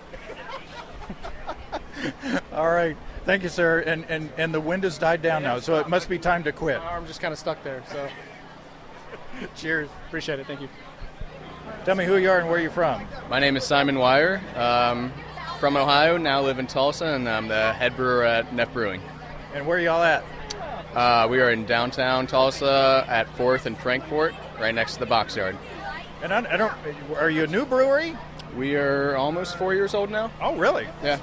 All right, thank you, sir. And the wind has died down now, so it must be time to quit. I'm just kind of stuck there. So, cheers. Appreciate it. Thank you. Tell me who you are and where you're from. My name is Simon Wire. From Ohio, now live in Tulsa, and I'm the head brewer at Neff Brewing. And where are y'all at? We are in downtown Tulsa at 4th and Frankfort, right next to the Box Yard. And are you a new brewery? We are almost 4 years old now. Oh, really? Yeah.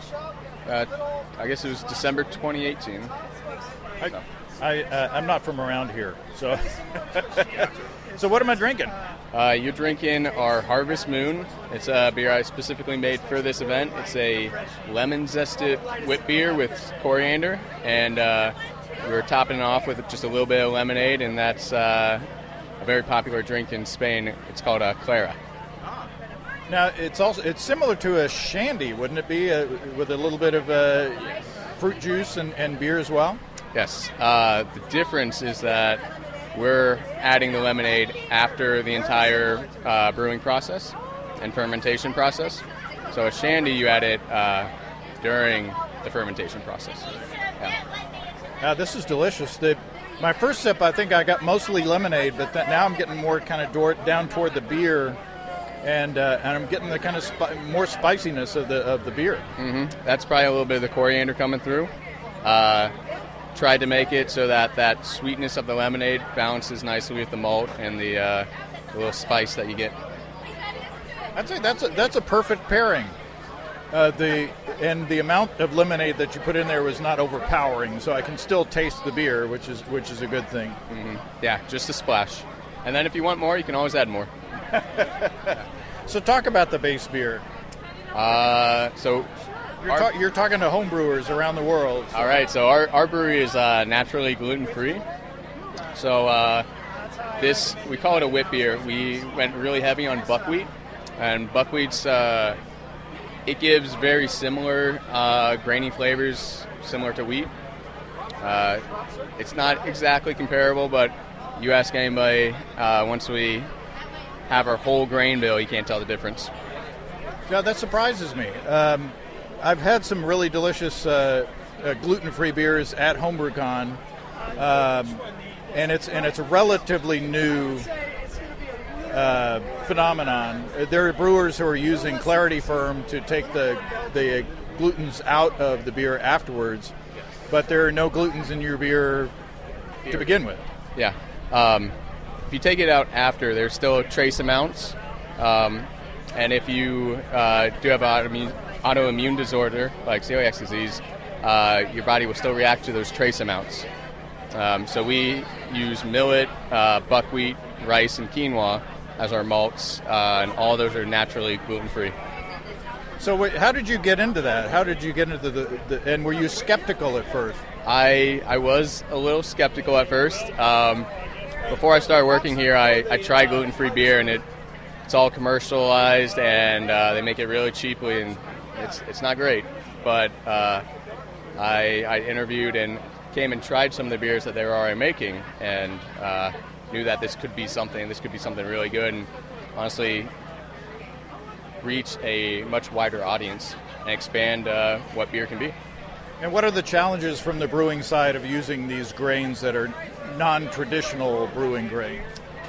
I guess it was December 2018. I'm not from around here, so. So what am I drinking? You're drinking our Harvest Moon. It's a beer I specifically made for this event. It's a lemon-zested wit beer with coriander, and we're topping it off with just a little bit of lemonade, and that's a very popular drink in Spain. It's called Clara. Now, it's similar to a shandy, wouldn't it be, with a little bit of fruit juice and beer as well? Yes. The difference is that we're adding the lemonade after the entire brewing process and fermentation process. So a shandy, you add it during the fermentation process. Yeah. This is delicious. My first sip, I think I got mostly lemonade, but now I'm getting more kind of down toward the beer, and I'm getting the kind of more spiciness of the beer. Mm-hmm. That's probably a little bit of the coriander coming through. Tried to make it so that sweetness of the lemonade balances nicely with the malt and the little spice that you get. I'd say that's a perfect pairing. The amount of lemonade that you put in there was not overpowering, so I can still taste the beer, which is a good thing. Mm-hmm. Yeah, just a splash. And then if you want more, you can always add more. So talk about the base beer. You're talking to home brewers around the world. All right, so our brewery is naturally gluten-free. So we call it a wit beer. We went really heavy on buckwheat, and buckwheat's it gives very similar grainy flavors, similar to wheat. It's not exactly comparable, but you ask anybody, once we have our whole grain bill, you can't tell the difference. Yeah, that surprises me. I've had some really delicious gluten-free beers at HomebrewCon, and it's a relatively new phenomenon. There are brewers who are using Clarity Firm to take the glutens out of the beer afterwards, but there are no glutens in your beer to begin with. Yeah. If you take it out after, there's still trace amounts, and if you do have autoimmune disorder like celiac disease, your body will still react to those trace amounts. So we use millet, buckwheat, rice, and quinoa as our malts, and all those are naturally gluten-free. So how did you get into that? How did you get into the and were you skeptical at first? I was a little skeptical at first. Before I started working here, I tried gluten-free beer, and it's all commercialized, and they make it really cheaply, and it's not great. But I interviewed and came and tried some of the beers that they were already making, and knew that this could be something really good, and honestly reach a much wider audience and expand what beer can be. And what are the challenges from the brewing side of using these grains that are non-traditional brewing grains?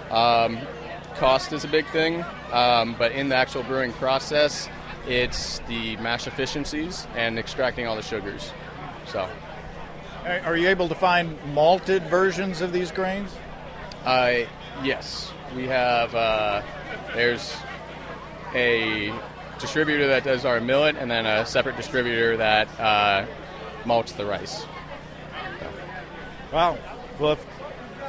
Cost is a big thing, but in the actual brewing process, it's the mash efficiencies and extracting all the sugars. So, are you able to find malted versions of these grains? Yes, we have. There's a distributor that does our millet, and then a separate distributor that malts the rice. So. Wow. Well,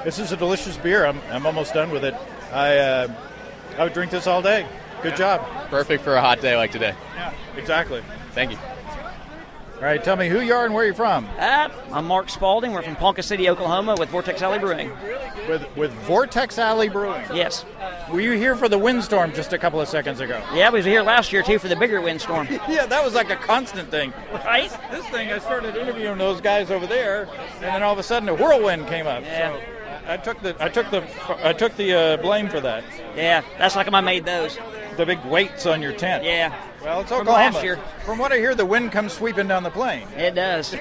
this is a delicious beer. I'm almost done with it. I would drink this all day. Good job. Perfect for a hot day like today. Yeah, exactly. Thank you. All right, tell me who you are and where you're from. I'm Mark Spalding. We're from Ponca City, Oklahoma, with Vortex Alley Brewing. With Vortex Alley Brewing? Yes. Were you here for the windstorm just a couple of seconds ago? Yeah, we was here last year, too, for the bigger windstorm. Yeah, that was like a constant thing. Right? This thing, I started interviewing those guys over there, and then all of a sudden a whirlwind came up. Yeah. So I took the blame for that. Yeah, that's like I made those. The big weights on your tent. Yeah. Well, it's From Oklahoma. last year. From what I hear, the wind comes sweeping down the plain. It does.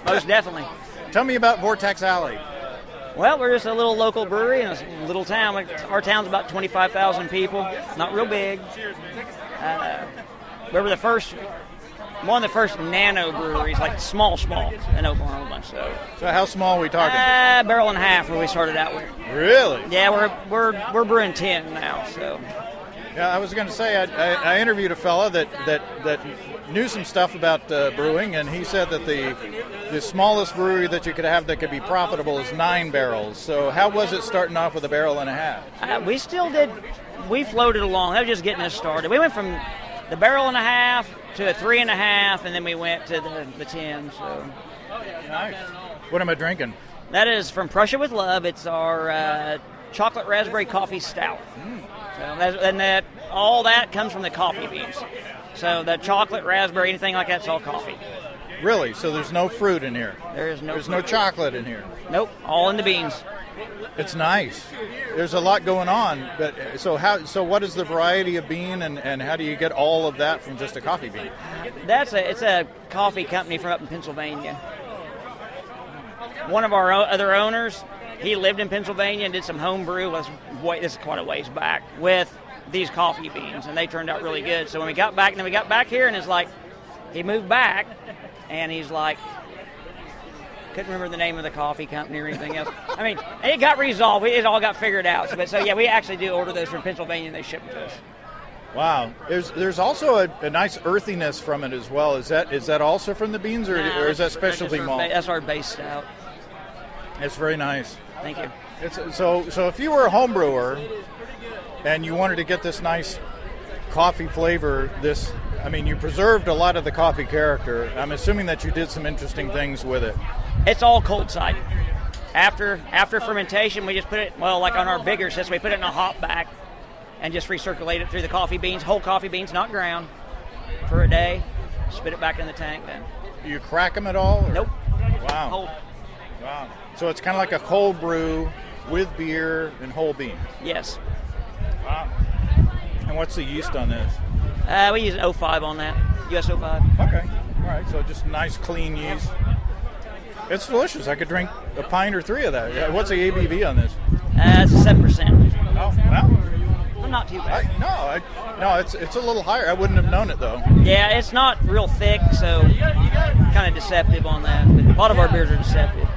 Most definitely. Tell me about Vortex Alley. Well, we're just a little local brewery in a little town. Our town's about 25,000 people. Not real big. We were one of the first nano breweries, like small in Oklahoma. So how small are we talking? Barrel and a half where we started out with. Really? Yeah, we're brewing 10 now. So. Yeah, I was going to say I interviewed a fella that knew some stuff about brewing, and he said that the smallest brewery that you could have that could be profitable is 9 barrels. So how was it starting off with a barrel and a half? We floated along. That was just getting us started. We went from the barrel and a half to a 3.5, and then we went to the 10. So nice. What am I drinking? That is from Prussia with Love. It's our chocolate raspberry coffee stout. So all that comes from the coffee beans. So the chocolate, raspberry, anything like that's all coffee. Really? So there's no fruit in here? There's no chocolate in here? Nope, all in the beans. It's nice. There's a lot going on. But so what is the variety of bean, and how do you get all of that from just a coffee bean? It's a coffee company from up in Pennsylvania. One of our other owners, he lived in Pennsylvania and did some home brew. This is quite a ways back with these coffee beans, and they turned out really good. So when we got back here, and it's like he moved back, and he's like, couldn't remember the name of the coffee company or anything else. I mean, it got resolved. It all got figured out. So yeah, we actually do order those from Pennsylvania, and they ship them to us. Wow. There's also a nice earthiness from it as well. Is that also from the beans, or is that specialty malt? That's our base stout. It's very nice. Thank you. So if you were a home brewer and you wanted to get this nice coffee flavor, you preserved a lot of the coffee character. I'm assuming that you did some interesting things with it. It's all cold side. After fermentation, we just put it, like on our bigger system, we put it in a hop back and just recirculate it through the coffee beans, whole coffee beans, not ground, for a day. Spit it back in the tank then. Do you crack them at all? Or? Nope. Wow. Whole. Wow. So it's kind of like a cold brew with beer and whole beans. Yes. Wow. And what's the yeast on this? We use an 05 on that, US 05. Okay. All right, so just nice, clean yeast. It's delicious. I could drink a pint or 3 of that. What's the ABV on this? It's 7%. Oh, wow. Well, not too bad. No, it's a little higher. I wouldn't have known it, though. Yeah, it's not real thick, so kind of deceptive on that. But a lot of our beers are deceptive.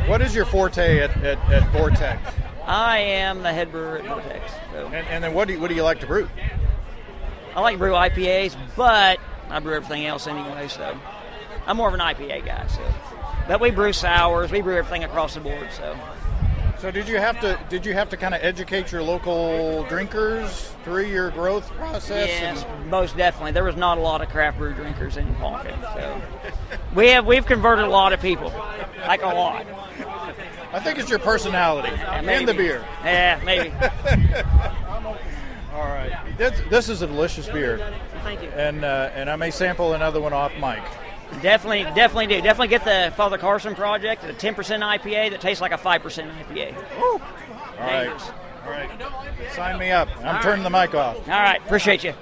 What is your forte at Vortex? I am the head brewer at Vortex. So. And then what do you like to brew? I like to brew IPAs, but I brew everything else anyway, so I'm more of an IPA guy. So, but we brew sours, we brew everything across the board. So did you have to kind of educate your local drinkers through your growth process? Yes, most definitely. There was not a lot of craft brew drinkers in Ponca, so we've converted a lot of people, like a lot. I think it's your personality and the beer. Yeah, maybe. All right, this is a delicious beer. Thank you. And I may sample another one off mic. Definitely do. Definitely get the Father Carson Project, a 10% IPA that tastes like a 5% IPA. Woo. All right. Sign me up. I'm turning the mic off. All right, appreciate you.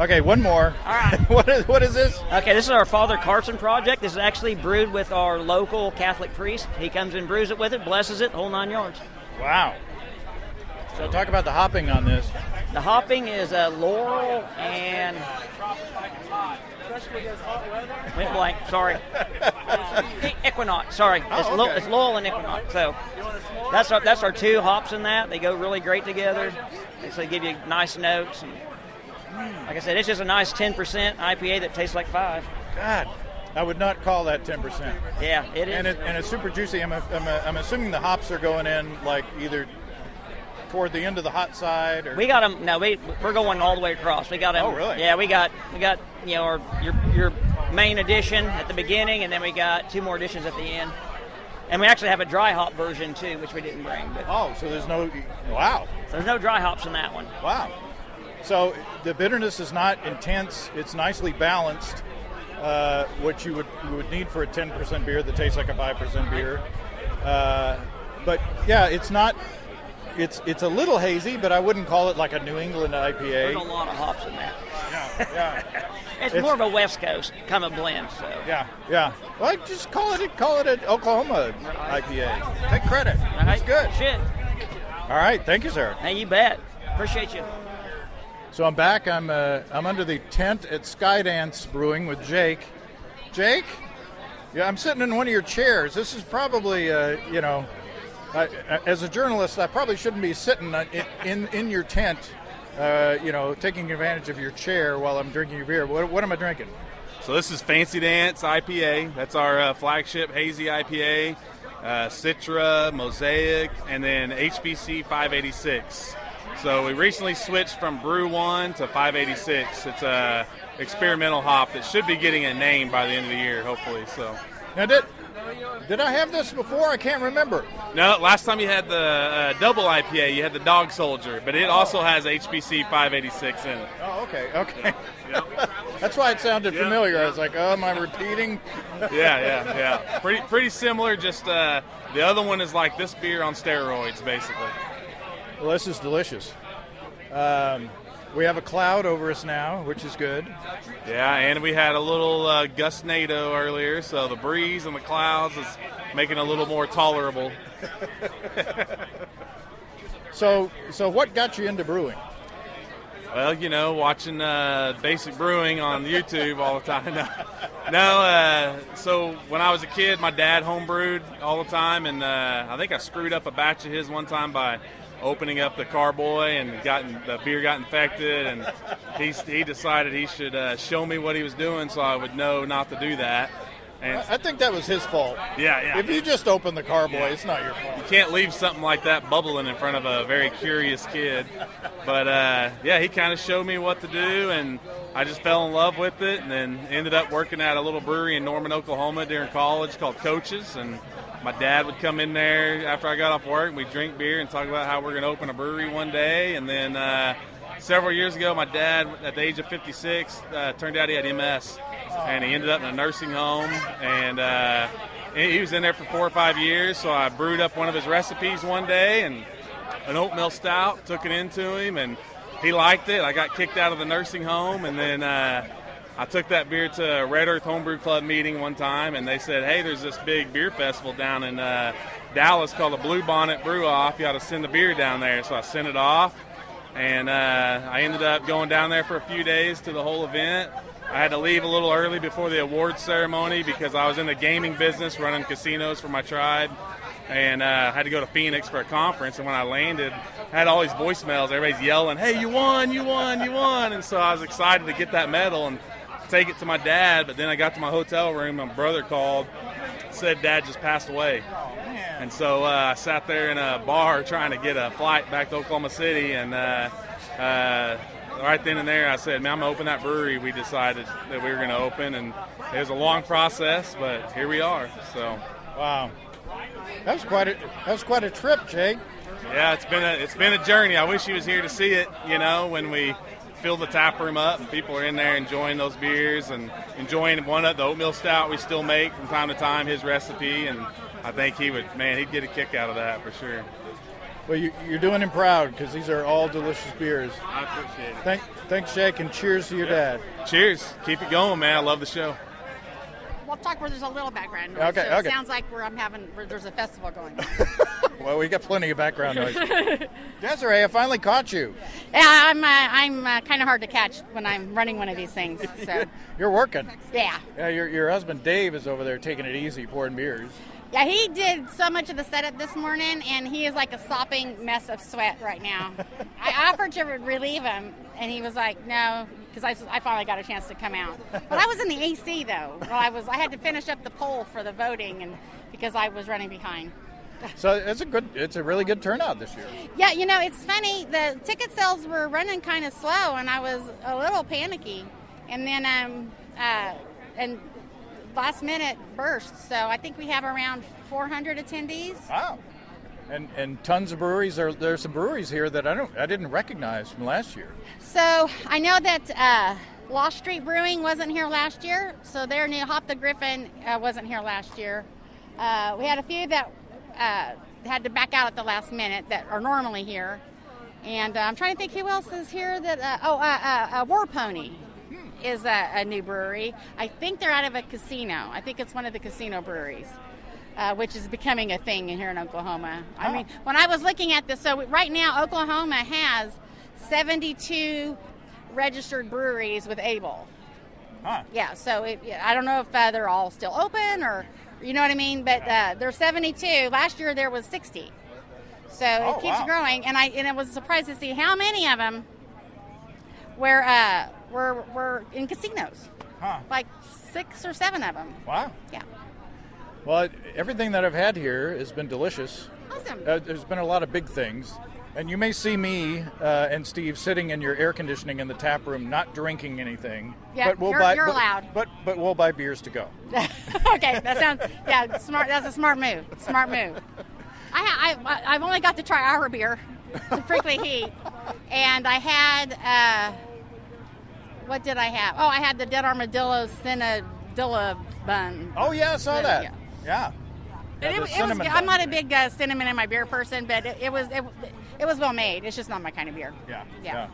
Okay, one more. All right. What is this? Okay, this is our Father Carson Project. This is actually brewed with our local Catholic priest. He comes and brews it with it, blesses it, whole 9 yards. Wow. So talk about the hopping on this. The hopping is laurel and... Went blank, sorry. Equinox, sorry. It's Laurel and Equinox. So that's our 2 hops in that. They go really great together. They give you nice notes. And like I said, it's just a nice 10% IPA that tastes like 5. God, I would not call that 10%. Yeah, it is. And it's super juicy. I'm assuming the hops are going in like either toward the end of the hot side, or we got them. No, we're going all the way across. We got them. Oh, really? Yeah, we got your main edition at the beginning, and then we got 2 more editions at the end. And we actually have a dry hop version too, which we didn't bring. But so there's no wow. So there's no dry hops in that one. Wow. So the bitterness is not intense. It's nicely balanced. What you would need for a 10% beer that tastes like a 5% beer. But yeah, it's not. It's a little hazy, but I wouldn't call it like a New England IPA. There's a lot of hops in that. Yeah. It's more of a West Coast kind of blend. So yeah. Well, just call it an Oklahoma IPA. Take credit. That's good. Shit. All right, thank you, sir. Hey, you bet. Appreciate you. So I'm back. I'm under the tent at Skydance Brewing with Jake. Jake? Yeah, I'm sitting in one of your chairs. This is probably as a journalist, I probably shouldn't be sitting in your tent, taking advantage of your chair while I'm drinking your beer. What am I drinking? So this is Fancy Dance IPA. That's our flagship hazy IPA. Citra, Mosaic, and then HBC 586. So we recently switched from Brew 1 to 586. It's a experimental hop that should be getting a name by the end of the year, hopefully. So. Now, did I have this before? I can't remember. No, last time you had the double IPA, you had the Dog Soldier, but it also has HBC 586 in it. Oh, okay. That's why it sounded familiar. I was like, oh, am I repeating? Yeah. Pretty similar, just the other one is like this beer on steroids, basically. Well, this is delicious. We have a cloud over us now, which is good. Yeah, and we had a little gustnado earlier, so the breeze and the clouds is making it a little more tolerable. So what got you into brewing? Well, watching Basic Brewing on YouTube all the time. So when I was a kid, my dad homebrewed all the time, and I think I screwed up a batch of his one time by opening up the carboy, and the beer got infected, and he decided he should show me what he was doing so I would know not to do that. And I think that was his fault. Yeah. If you just open the carboy, it's not your fault. You can't leave something like that bubbling in front of a very curious kid. But he kind of showed me what to do, and I just fell in love with it, and then ended up working at a little brewery in Norman, Oklahoma during college called Coach's, and my dad would come in there after I got off work, and we'd drink beer and talk about how we're going to open a brewery one day. And then several years ago, my dad, at the age of 56, turned out he had MS, and he ended up in a nursing home. And he was in there for 4 or 5 years, so I brewed up one of his recipes one day, and an oatmeal stout, took it into him, and he liked it. I got kicked out of the nursing home, and then I took that beer to a Red Earth Homebrew Club meeting one time, and they said, hey, there's this big beer festival down in Dallas called the Blue Bonnet Brew Off. You ought to send the beer down there. So I sent it off, and I ended up going down there for a few days to the whole event. I had to leave a little early before the awards ceremony because I was in the gaming business running casinos for my tribe, and I had to go to Phoenix for a conference. And when I landed, I had all these voicemails. Everybody's yelling, hey, you won. And so I was excited to get that medal and take it to my dad. But then I got to my hotel room, my brother called, said Dad just passed away. And so I sat there in a bar trying to get a flight back to Oklahoma City, and right then and there I said, man, I'm going to open that brewery we decided that we were going to open, and it was a long process, but here we are. So, wow. That was quite a trip, Jake. Yeah, it's been a journey. I wish he was here to see it, when we fill the tap room up and people are in there enjoying those beers and enjoying one of the oatmeal stout we still make from time to time, his recipe, and I think he'd get a kick out of that for sure. Well, you're doing him proud because these are all delicious beers. I appreciate it. Thanks, Jake, and cheers to your dad. Cheers. Keep it going, man. I love the show. We'll talk where there's a little background noise. Okay. It sounds like where there's a festival going on. Well, we got plenty of background noise. Desiree, I finally caught you. Yeah, I'm kind of hard to catch when I'm running one of these things. So You're working. yeah. Yeah, your husband Dave is over there taking it easy, pouring beers. Yeah, he did so much of the setup this morning, and he is like a sopping mess of sweat right now. I offered to relieve him, and he was like, no, because I finally got a chance to come out. But I was in the AC, though. Well, I had to finish up the poll for the voting, and because I was running behind. So it's a really good turnout this year. Yeah, it's funny. The ticket sales were running kind of slow, and I was a little panicky. And then, and last minute burst. So I think we have around 400 attendees. Wow. And tons of breweries. There's some breweries here that I didn't recognize from last year. So I know that Lost Street Brewing wasn't here last year. So their new Hop the Griffin wasn't here last year. We had a few that had to back out at the last minute that are normally here. And I'm trying to think who else is here that, War Pony is a new brewery. I think they're out of a casino. I think it's one of the casino breweries, which is becoming a thing here in Oklahoma. Oh. I mean, when I was looking at this, so right now Oklahoma has 72 registered breweries with ABLE. Huh. Yeah, so I don't know if they're all still open or, you know what I mean, but there's 72. Last year there was 60. So it keeps growing, and I was surprised to see how many of them were in casinos. Huh. Like 6 or 7 of them. Wow. Yeah. Well, everything that I've had here has been delicious. Awesome. There's been a lot of big things. And you may see me and Steve sitting in your air conditioning in the tap room, not drinking anything. Yeah, but you're allowed. But we'll buy beers to go. Okay, that sounds smart. That's a smart move. Smart move. I've only got to try our beer, the Prickly Heat, and I had what did I have? Oh, I had the Dead Armadillo Cinnadilla bun. Oh yeah, I saw that. Yeah. It was I'm not a big cinnamon in my beer person, but it was well made. It's just not my kind of beer. Yeah.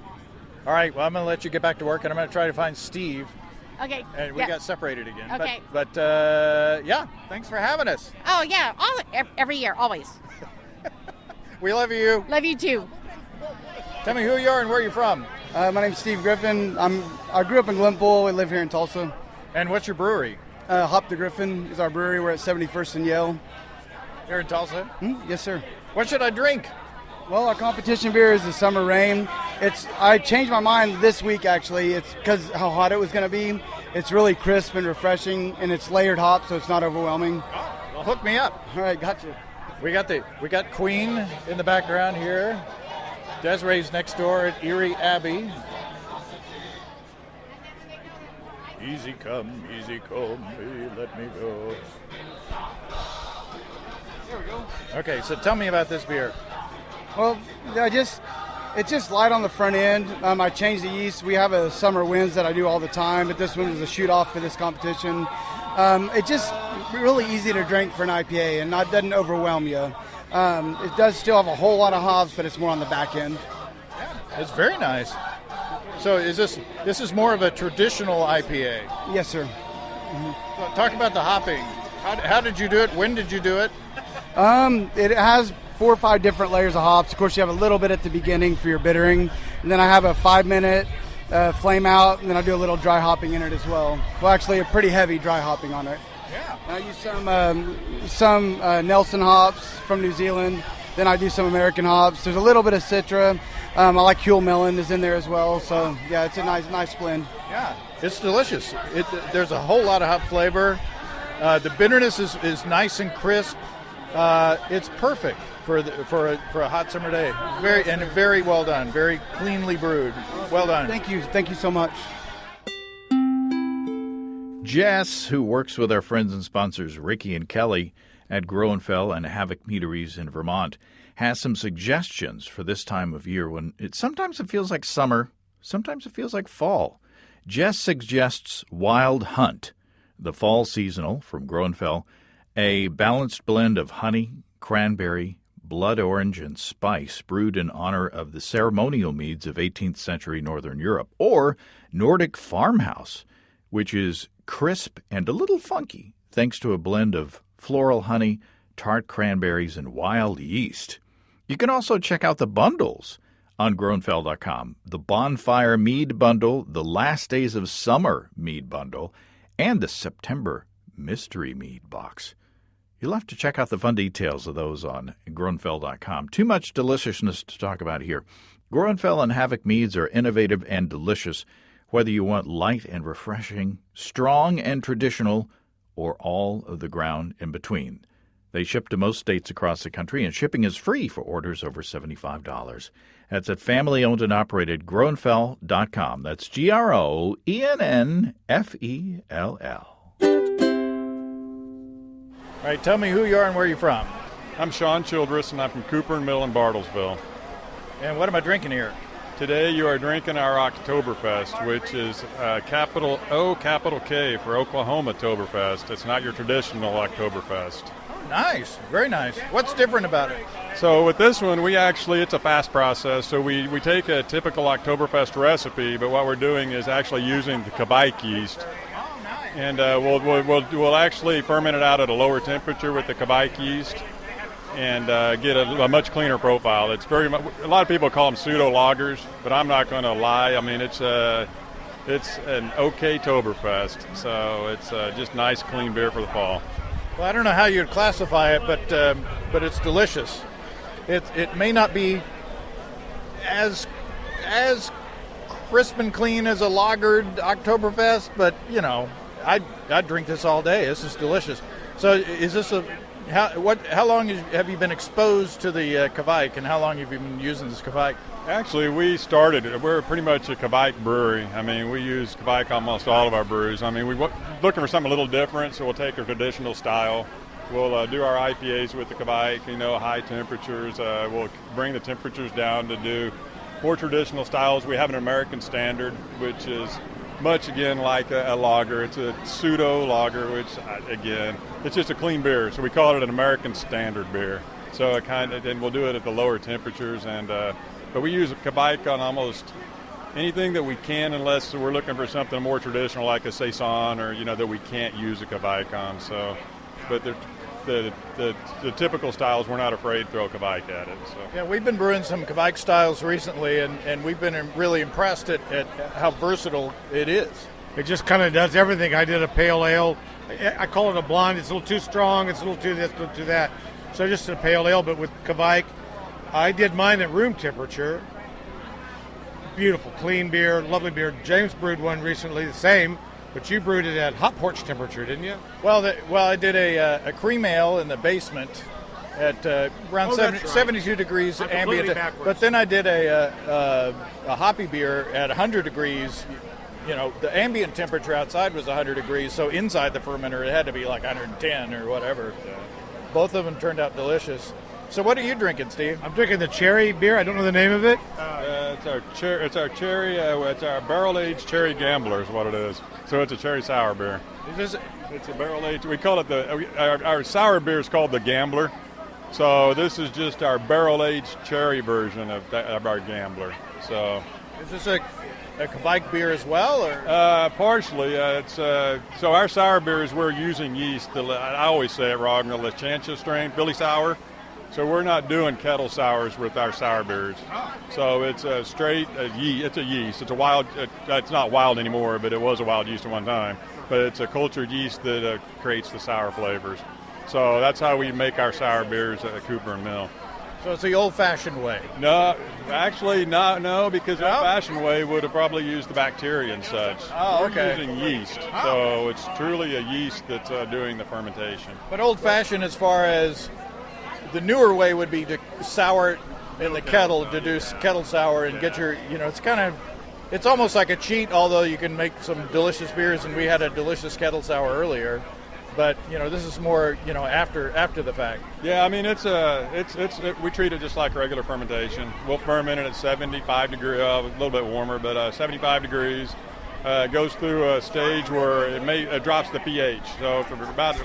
All right. Well, I'm going to let you get back to work, and I'm going to try to find Steve. Okay. And we got separated again. Okay. But yeah, thanks for having us. Oh yeah, every year, always. We love you. Love you too. Tell me who you are and where you're from. My name's Steve Griffin. I grew up in Glenpool. I live here in Tulsa. And what's your brewery? Hop the Griffin is our brewery. We're at 71st and Yale. Here in Tulsa? Yes, sir. What should I drink? Well, our competition beer is the Summer Rain. I changed my mind this week, actually. It's because how hot it was going to be. It's really crisp and refreshing, and it's layered hop, so it's not overwhelming. Oh, well, hook me up. All right, gotcha. We got Queen in the background here. Desiree's next door at Erie Abbey. Easy come, let me go. There we go. Okay, so tell me about this beer. Well, it's just light on the front end. I changed the yeast. We have a summer winds that I do all the time, but this one was a shoot off for this competition. It's just really easy to drink for an IPA and doesn't overwhelm you. It does still have a whole lot of hops, but it's more on the back end. It's very nice. So this is more of a traditional IPA? Yes, sir. Mm-hmm. So talk about the hopping. How did you do it? When did you do it? It has 4 or 5 different layers of hops. Of course, you have a little bit at the beginning for your bittering, and then I have a 5-minute flame out, and then I do a little dry hopping in it as well. Well, actually, a pretty heavy dry hopping on it. Yeah. I use some Nelson hops from New Zealand. Then I do some American hops. There's a little bit of Citra. I like Huell Melon is in there as well. So yeah, it's a nice blend. Yeah, it's delicious. There's a whole lot of hop flavor. The bitterness is nice and crisp. It's perfect for a hot summer day. Very well done. Very cleanly brewed. Well done. Thank you so much. Jess, who works with our friends and sponsors Ricky and Kelly at Groenfell and Havoc Meaderies in Vermont, has some suggestions for this time of year when sometimes it feels like summer, sometimes it feels like fall. Jess suggests Wild Hunt, the fall seasonal from Groenfell, a balanced blend of honey, cranberry, blood orange, and spice brewed in honor of the ceremonial meads of 18th century Northern Europe, or Nordic Farmhouse, which is crisp and a little funky thanks to a blend of floral honey, tart cranberries, and wild yeast. You can also check out the bundles on Groenfell.com. The Bonfire Mead Bundle, the Last Days of Summer Mead Bundle, and the September Mystery Mead Box. You'll have to check out the fun details of those on Groenfell.com. Too much deliciousness to talk about here. Groenfell and Havoc Meads are innovative and delicious, whether you want light and refreshing, strong and traditional, or all of the ground in between. They ship to most states across the country, and shipping is free for orders over $75. That's at family-owned and operated Groenfell.com. That's Groennfell. All right, tell me who you are and where you're from. I'm Sean Childress, and I'm from Cooper and Mill in Bartlesville. And what am I drinking here? Today you are drinking our Oktoberfest, which is capital O, capital K for Oklahoma Oktoberfest. It's not your traditional Oktoberfest. Oh, nice. Very nice. What's different about it? So with this one, it's a fast process. So we take a typical Oktoberfest recipe, but what we're doing is actually using the Kvike yeast. And we'll actually ferment it out at a lower temperature with the Kvike yeast and get a much cleaner profile. It's a lot of people call them pseudo lagers, but I'm not going to lie. I mean, it's an okay Oktoberfest, so it's just nice, clean beer for the fall. Well, I don't know how you'd classify it, but it's delicious. It may not be as crisp and clean as a lagered Oktoberfest, but I'd drink this all day. This is delicious. So, is this how long have you been exposed to the Kvike, and how long have you been using this Kvike? Actually, we're pretty much a Kvike brewery. I mean, we use Kvike almost all of our brews. I mean, we're looking for something a little different, so we'll take a traditional style. We'll do our IPAs with the Kvike, high temperatures. We'll bring the temperatures down to do more traditional styles. We have an American Standard, which is much, again, like a lager. It's a pseudo lager, which, again, it's just a clean beer. So we call it an American Standard beer. So and we'll do it at the lower temperatures. But we use Kvike on almost anything that we can, unless we're looking for something more traditional, like a Saison, or that we can't use a Kvike on. So, but the typical styles, we're not afraid to throw Kvike at it. So. Yeah, we've been brewing some Kvike styles recently, and we've been really impressed at how versatile it is. It just kind of does everything. I did a pale ale. I call it a blonde. It's a little too strong. It's a little too this, a little too that. So just a pale ale, but with Kvike. I did mine at room temperature. Beautiful, clean beer, lovely beer. James brewed one recently, the same, but you brewed it at hot porch temperature, didn't you? Well, I did a cream ale in the basement at around 72 degrees ambient. But then I did a hoppy beer at 100 degrees. The ambient temperature outside was 100 degrees, so inside the fermenter it had to be like 110 or whatever. Both of them turned out delicious. So what are you drinking, Steve? I'm drinking the cherry beer. I don't know the name of it. It's our cherry. It's our barrel-aged cherry gambler is what it is. So it's a cherry sour beer. It's a barrel-aged. We call it our sour beer is called the Gambler. So this is just our barrel-aged cherry version of our Gambler. So is this a Kvike beer as well, or partially? So our sour beers, we're using yeast. I always say it wrong. The Lachantia strain, Billy Sour. So we're not doing kettle sours with our sour beers. So it's a straight yeast. It's a yeast. It's a wild. It's not wild anymore, but it was a wild yeast at one time. But it's a cultured yeast that creates the sour flavors. So that's how we make our sour beers at Cooper and Mill. So it's the old-fashioned way? No, actually, no, because the old-fashioned way would have probably used the bacteria and such. Oh, okay. We're using yeast, so it's truly a yeast that's doing the fermentation. But old-fashioned as far as the newer way would be to sour it in the kettle, to do kettle sour and get your, it's almost like a cheat, although you can make some delicious beers, and we had a delicious kettle sour earlier. But this is more after the fact. Yeah, I mean we treat it just like regular fermentation. We'll ferment it at 75 degrees, a little bit warmer, but 75 degrees. It goes through a stage where it drops the pH. So for about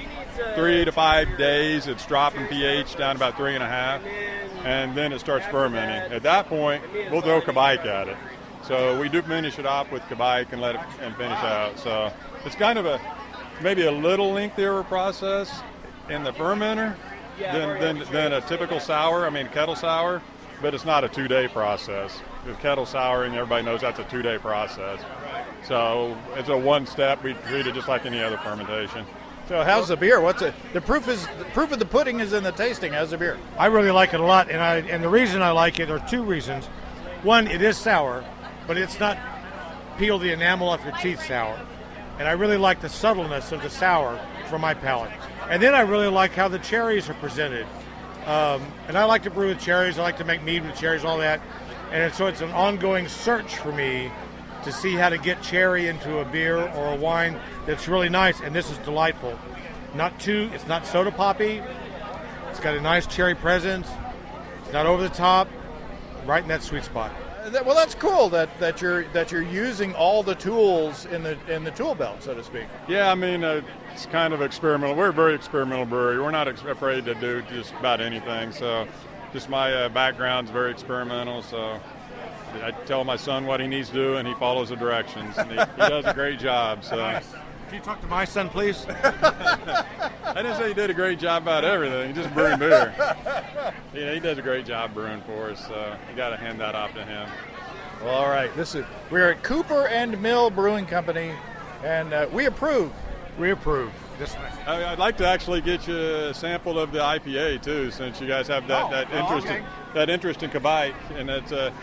3 to 5 days, it's dropping pH down about 3.5, and then it starts fermenting. At that point, we'll throw Kvike at it. So we do finish it off with Kvike and let it and finish out. So it's kind of maybe a little lengthier process in the fermenter than a typical sour, kettle sour, but it's not a 2-day process. With kettle souring, everybody knows that's a 2-day process. So it's a one step. We treat it just like any other fermentation. So how's the beer? The proof of the pudding is in the tasting. How's the beer? I really like it a lot, and the reason I like it are two reasons. One, it is sour, but it's not peel the enamel off your teeth sour. And I really like the subtleness of the sour for my palate. And then I really like how the cherries are presented. And I like to brew with cherries. I like to make mead with cherries, all that. And so it's an ongoing search for me to see how to get cherry into a beer or a wine that's really nice. And this is delightful. It's not soda poppy. It's got a nice cherry presence. It's not over the top. Right in that sweet spot. Well, that's cool that you're using all the tools in the tool belt, so to speak. Yeah, it's kind of experimental. We're a very experimental brewery. We're not afraid to do just about anything. So, just my background's very experimental. So, I tell my son what he needs to do, and he follows the directions. And he does a great job. So, nice. Can you talk to my son, please? I didn't say he did a great job about everything. He just brewed beer. He does a great job brewing for us. So you got to hand that off to him. Well, all right. We're at Cooper and Mill Brewing Company, and we approve. We approve. I'd like to actually get you a sample of the IPA too, since you guys have that interest in Kvike, and it's a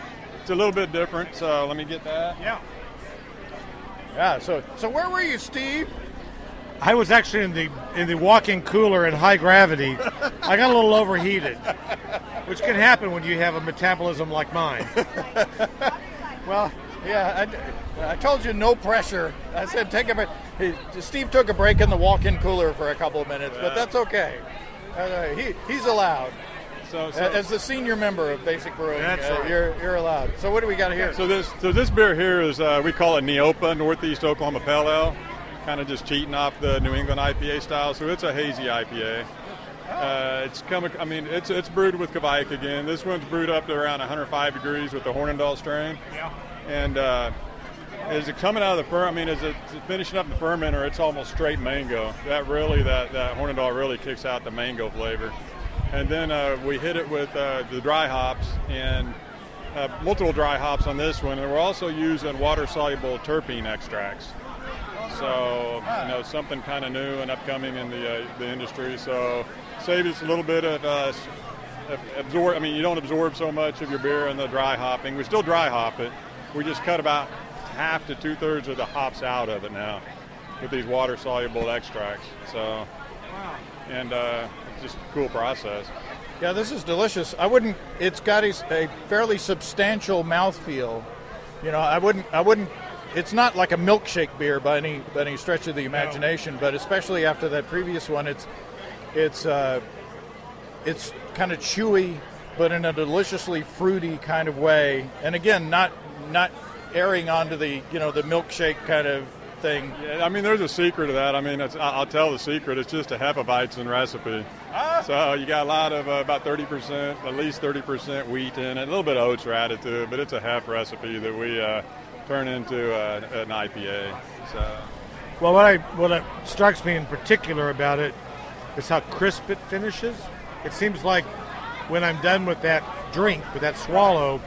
little bit different. So let me get that. Yeah. Yeah. So where were you, Steve? I was actually in the walk-in cooler in High Gravity. I got a little overheated, which can happen when you have a metabolism like mine. Well, yeah, I told you no pressure. I said take a break. Steve took a break in the walk-in cooler for a couple of minutes, but that's okay. He's allowed. So as the senior member of Basic Brewing, right. You're allowed. So what do we got here? So this beer here is we call it Neopa, Northeast Oklahoma Pale Ale. Kind of just cheating off the New England IPA style, so it's a hazy IPA. It's brewed with Kvike again. This one's brewed up to around 105 degrees with the Hornindal strain. Yeah. And as it coming out of the as it's finishing up the fermenter, it's almost straight mango. That Hornindal really kicks out the mango flavor. And then we hit it with the dry hops and multiple dry hops on this one, and we're also using water-soluble terpene extracts. So, something kind of new and upcoming in the industry. So, save us a little bit of absorb. You don't absorb so much of your beer in the dry hopping. We still dry hop it. We just cut about half to 2/3 of the hops out of it now with these water-soluble extracts. So, and it's just a cool process. Yeah, this is delicious. It's got a fairly substantial mouthfeel. I wouldn't. It's not like a milkshake beer by any stretch of the imagination, but especially after that previous one, it's kind of chewy, but in a deliciously fruity kind of way. And again, not erring onto the the milkshake kind of thing. Yeah, there's a secret to that. I'll tell the secret. It's just a Hefeweizen recipe. So you got a lot of about 30%, at least 30% wheat in it. A little bit of oats are added to it, but it's a Hef recipe that we turn into an IPA. So. Well, what strikes me in particular about it is how crisp it finishes. It seems like when I'm done with that drink, with that swallow,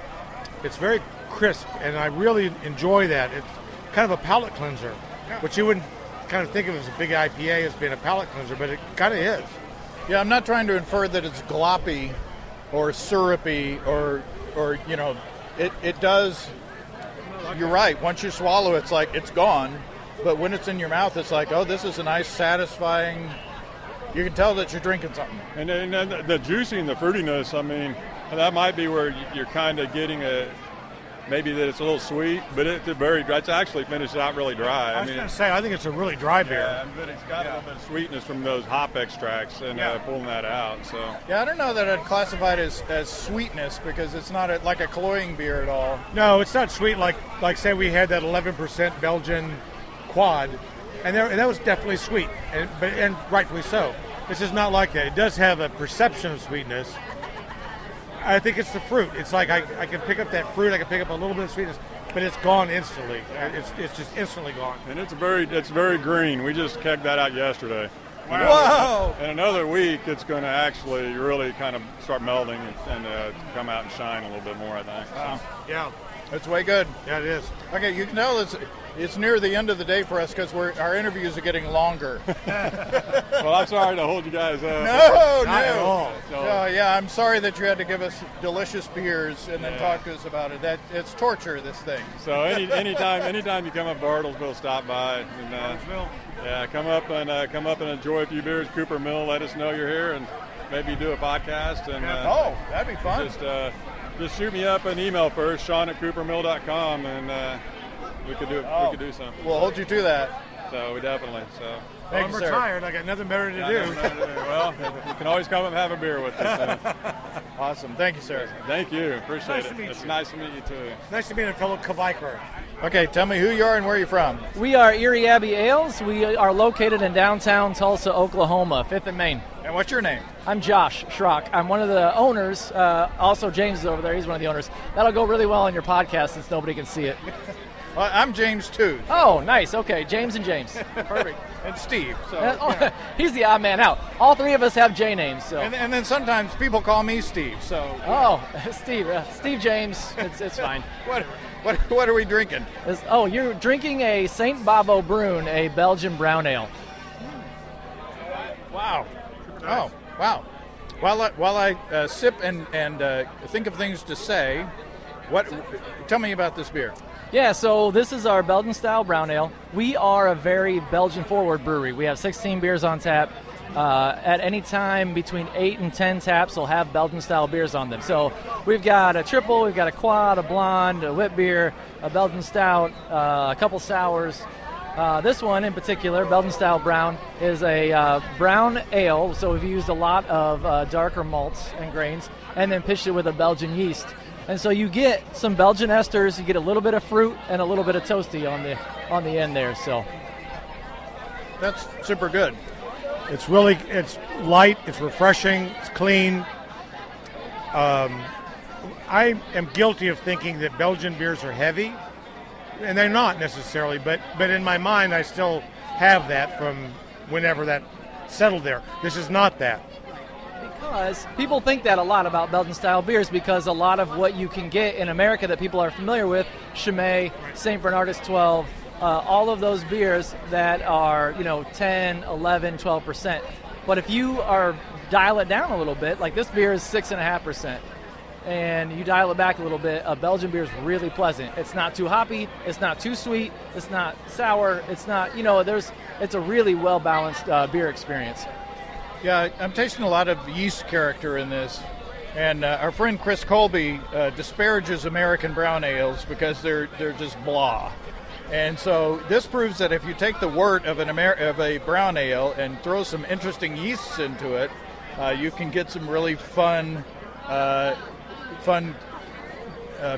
it's very crisp, and I really enjoy that. It's kind of a palate cleanser, which you wouldn't kind of think of as a big IPA as being a palate cleanser, but it kind of is. Yeah, I'm not trying to infer that it's gloppy or syrupy or it does. You're right. Once you swallow, it's like it's gone. But when it's in your mouth, it's like, oh, this is a nice, satisfying, You can tell that you're drinking something. And then the juicy and the fruitiness, I mean, that might be where you're kind of getting maybe that it's a little sweet, but it's actually finished out really dry. I was going to say, I think it's a really dry beer. Yeah, but it's got a little bit of sweetness from those hop extracts and pulling that out. So Yeah, I don't know that I'd classify it as sweetness because it's not like a cloying beer at all. No, it's not sweet like say we had that 11% Belgian quad, and that was definitely sweet, and rightfully so. This is not like that. It does have a perception of sweetness. I think it's the fruit. It's like I can pick up that fruit. I can pick up a little bit of sweetness, but it's gone instantly. It's just instantly gone. And it's very green. We just kegged that out yesterday. Wow! In another week, it's going to actually really kind of start melting and come out and shine a little bit more, I think. Wow. Yeah. It's way good. Yeah, it is. Okay, you can tell it's near the end of the day for us because our interviews are getting longer. Well, I'm sorry to hold you guys up. No. Not at all. Yeah, I'm sorry that you had to give us delicious beers and then talk to us about it. It's torture, this thing. So anytime you come up to Bartlesville, stop by. And, come up and enjoy a few beers. Cooper Mill, let us know you're here, and maybe do a podcast. And that'd be fun. Just shoot me up an email first, Sean@coopermill.com, and we could do something. We'll hold you to that. So we definitely. So I'm retired. I got nothing better to do. Well, you can always come and have a beer with us. So. Awesome. Thank you, sir. Thank you. Appreciate Nice to meet It's you. nice to meet you too. Nice to meet a fellow Kviker. Okay, tell me who you are and where you're from. We are Erie Abbey Ales. We are located in downtown Tulsa, Oklahoma, 5th and Main. And what's your name? I'm Josh Schrock. I'm one of the owners. Also, James is over there. He's one of the owners. That'll go really well on your podcast since nobody can see it. Well, I'm James, too. Oh, nice. Okay, James and James. Perfect. And Steve. So, He's the odd man out. All three of us have J names. So. And then sometimes people call me Steve. So. Oh, Steve. Steve James. It's fine. What are we drinking? You're drinking a St. Bavo Brune, a Belgian brown ale. Wow. Oh, wow. While I sip and think of things to say, tell me about this beer. Yeah, so this is our Belgian-style brown ale. We are a very Belgian-forward brewery. We have 16 beers on tap. At any time between 8 and 10 taps will have Belgian-style beers on them. So we've got a triple, we've got a quad, a blonde, a wit beer, a Belgian stout, a couple sours. This one in particular, Belgian-style brown, is a brown ale. So we've used a lot of darker malts and grains and then pitched it with a Belgian yeast. And so you get some Belgian esters, you get a little bit of fruit and a little bit of toasty on the end there. So that's super good. It's light, it's refreshing, it's clean. I am guilty of thinking that Belgian beers are heavy, and they're not necessarily, but in my mind I still have that from whenever that settled there. This is not that. Because people think that a lot about Belgian-style beers because a lot of what you can get in America that people are familiar with, Chimay, St. Bernardus 12, all of those beers that are 10, 11, 12%. But if you dial it down a little bit, like this beer is 6.5%, and you dial it back a little bit, a Belgian beer is really pleasant. It's not too hoppy, it's not too sweet, it's not sour, it's not, it's a really well-balanced beer experience. Yeah, I'm tasting a lot of yeast character in this. And our friend Chris Colby disparages American brown ales because they're just blah. And so this proves that if you take the wort of a brown ale and throw some interesting yeasts into it, you can get some really fun,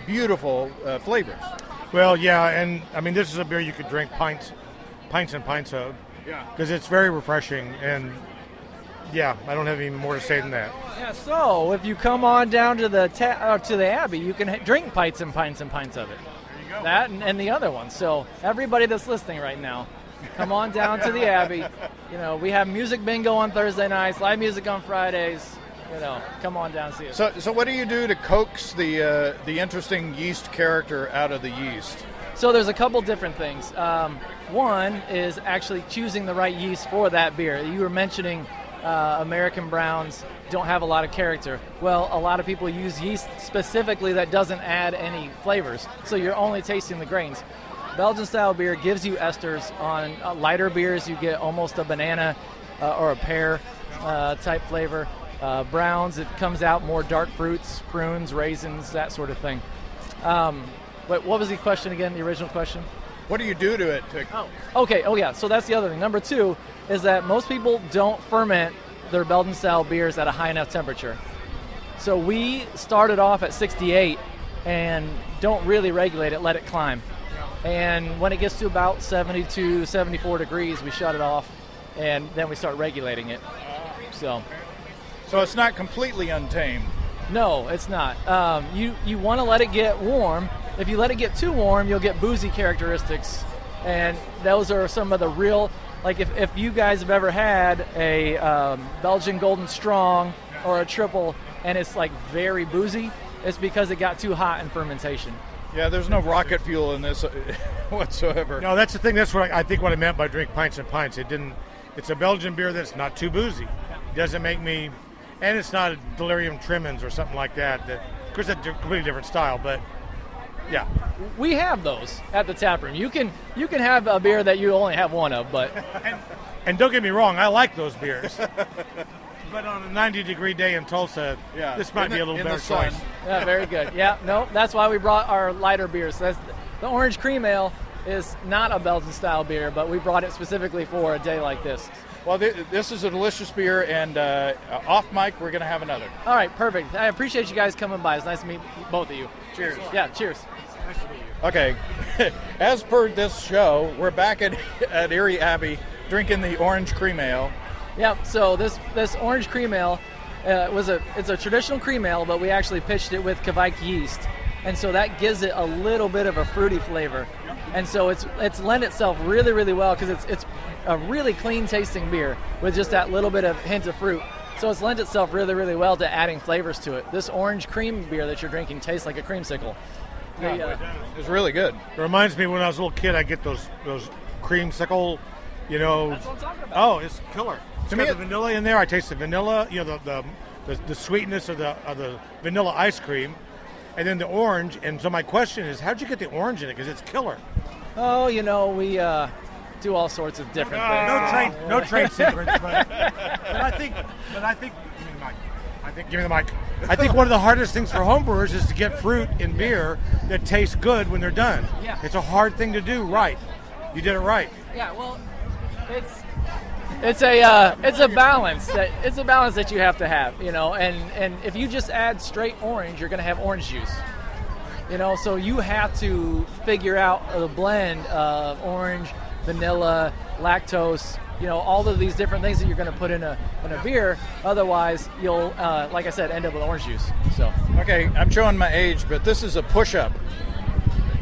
beautiful flavors. Well, yeah, and I mean this is a beer you could drink pints and pints of. Yeah. Because it's very refreshing and. Yeah, I don't have any more to say than that. Yeah, so if you come on down to the Abbey, you can drink pints and pints and pints of it. There you go. That and the other one. So everybody that's listening right now, come on down to the Abbey. We have music bingo on Thursday nights, live music on Fridays. Come on down and see us. So what do you do to coax the interesting yeast character out of the yeast? So there's a couple different things. One is actually choosing the right yeast for that beer. You were mentioning American browns don't have a lot of character. Well, a lot of people use yeast specifically that doesn't add any flavors, so you're only tasting the grains. Belgian-style beer gives you esters. On lighter beers, you get almost a banana or a pear. type flavor. Browns, it comes out more dark fruits, prunes, raisins, that sort of thing. What was the question again, the original question? What do you do to it? Okay, so that's the other thing. Number 2 is that most people don't ferment their Belgian-style beers at a high enough temperature. So we started off at 68 and don't really regulate it, let it climb. And when it gets to about 72, 74 degrees, we shut it off, and then we start regulating it. So it's not completely untamed. No, it's not. You want to let it get warm. If you let it get too warm, you'll get boozy characteristics, and those are some of the real. Like if you guys have ever had a Belgian Golden Strong or a triple, and it's like very boozy, it's because it got too hot in fermentation. Yeah, there's no rocket fuel in this whatsoever. No, that's the thing. That's what I think what I meant by drink pints and pints. It's a Belgian beer that's not too boozy. It doesn't make me, and it's not a delirium tremens or something like that. Of course, that's a completely different style, but yeah. We have those at the tap room. You can have a beer that you only have one of, but and don't get me wrong, I like those beers. But on a 90-degree day in Tulsa, this might be a little better choice. Yeah, very good. Yeah, no, that's why we brought our lighter beers. The Orange Cream Ale is not a Belgian-style beer, but we brought it specifically for a day like this. Well, this is a delicious beer, and off mic, we're going to have another. All right, perfect. I appreciate you guys coming by. It's nice to meet both of you. Cheers. Yeah, cheers. Nice to meet you. Okay, as per this show, we're back at Erie Abbey drinking the Orange Cream Ale. Yep. So this Orange Cream Ale it's a traditional cream ale, but we actually pitched it with Kvike yeast, and so that gives it a little bit of a fruity flavor, and so it's lent itself really, really well because it's a really clean tasting beer with just that little bit of hint of fruit. So it's lent itself really, really well to adding flavors to it. This orange cream beer that you're drinking tastes like a creamsicle. It's really good. It reminds me when I was a little kid, I get those creamsicle, That's what I'm talking about. Oh, it's killer. It's got the vanilla in there. I taste the vanilla, the sweetness of the vanilla ice cream, and then the orange. And so my question is, how'd you get the orange in it? Because it's killer. Oh, we do all sorts of different things. No trade secrets, but I think. Give me the mic. I think one of the hardest things for homebrewers is to get fruit in beer that tastes good when they're done. Yeah. It's a hard thing to do right. You did it right. Yeah, well, it's a balance that you have to have, and if you just add straight orange, you're going to have orange juice. So you have to figure out a blend of orange, vanilla, lactose, all of these different things that you're going to put in a beer. Otherwise, you'll, like I said, end up with orange juice. So okay, I'm showing my age, but this is a push-up.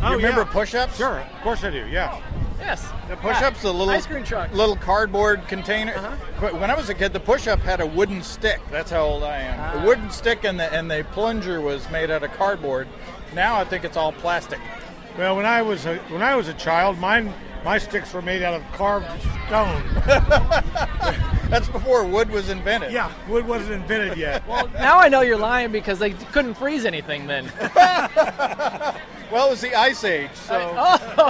You remember yeah. push-ups? Sure, of course I do. Yeah. Yes. The push-up's a little ice cream truck, little cardboard container. But when I was a kid, the push-up had a wooden stick. That's how old I am. The wooden stick and the plunger was made out of cardboard. Now I think it's all plastic. Well, when I was a child, my sticks were made out of carved stone. That's before wood was invented. Yeah, wood wasn't invented yet. Well, now I know you're lying because they couldn't freeze anything then. Well, it was the Ice Age. So.